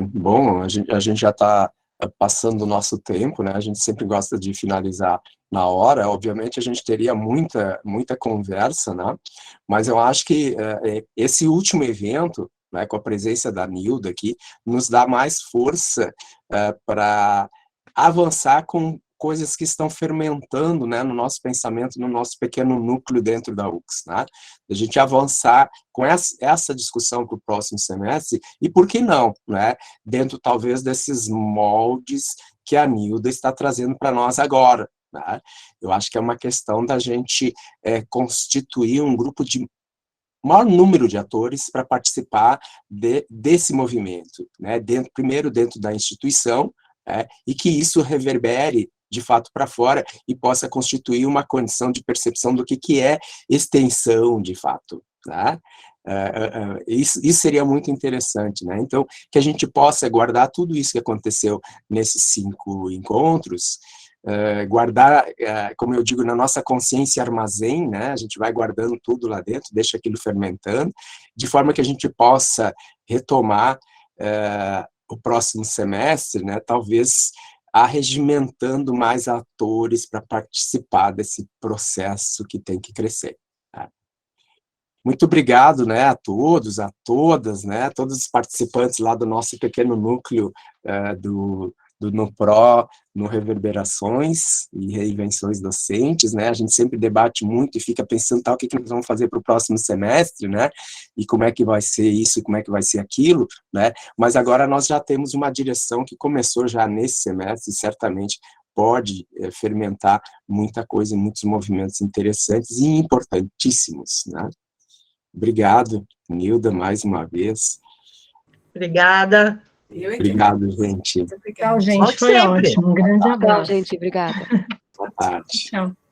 Bom, a gente já está passando o nosso tempo, né? A gente sempre gosta de finalizar na hora. Obviamente, a gente teria muita conversa, né? Mas eu acho que esse último evento, né, com a presença da Nilda aqui, nos dá mais força para avançar com coisas que estão fermentando, né, no nosso pensamento, no nosso pequeno núcleo dentro da UX, né? A gente avançar com essa discussão para o próximo semestre, e por que não, né? Dentro, talvez, desses moldes que a Nilda está trazendo para nós agora, né? Eu acho que é uma questão da gente constituir um grupo de maior número de atores para participar desse movimento, né? Primeiro dentro da instituição, e que isso reverbere de fato para fora e possa constituir uma condição de percepção do que é extensão de fato, tá? Isso seria muito interessante, né? Então, que a gente possa guardar tudo isso que aconteceu nesses 5 encontros, guardar, como eu digo, na nossa consciência armazém, né? A gente vai guardando tudo lá dentro, deixa aquilo fermentando, de forma que a gente possa retomar o próximo semestre, né? Talvez arregimentando mais atores para participar desse processo que tem que crescer. Tá? Muito obrigado, né, a todos, a todas, né, todos os participantes lá do nosso pequeno núcleo do NUPRO, no Reverberações e Reinvenções Docentes, né, a gente sempre debate muito e fica pensando, o que nós vamos fazer para o próximo semestre, né, e como é que vai ser isso e como é que vai ser aquilo, né, mas agora nós já temos uma direção que começou já nesse semestre e certamente pode fermentar muita coisa, muitos movimentos interessantes e importantíssimos, né. Obrigado, Nilda, mais uma vez. Obrigada. Obrigado, gente. Muito obrigada. Tchau, gente. Foi ótimo. Um grande abraço. Tchau, gente. Obrigada. Boa tarde. Tchau.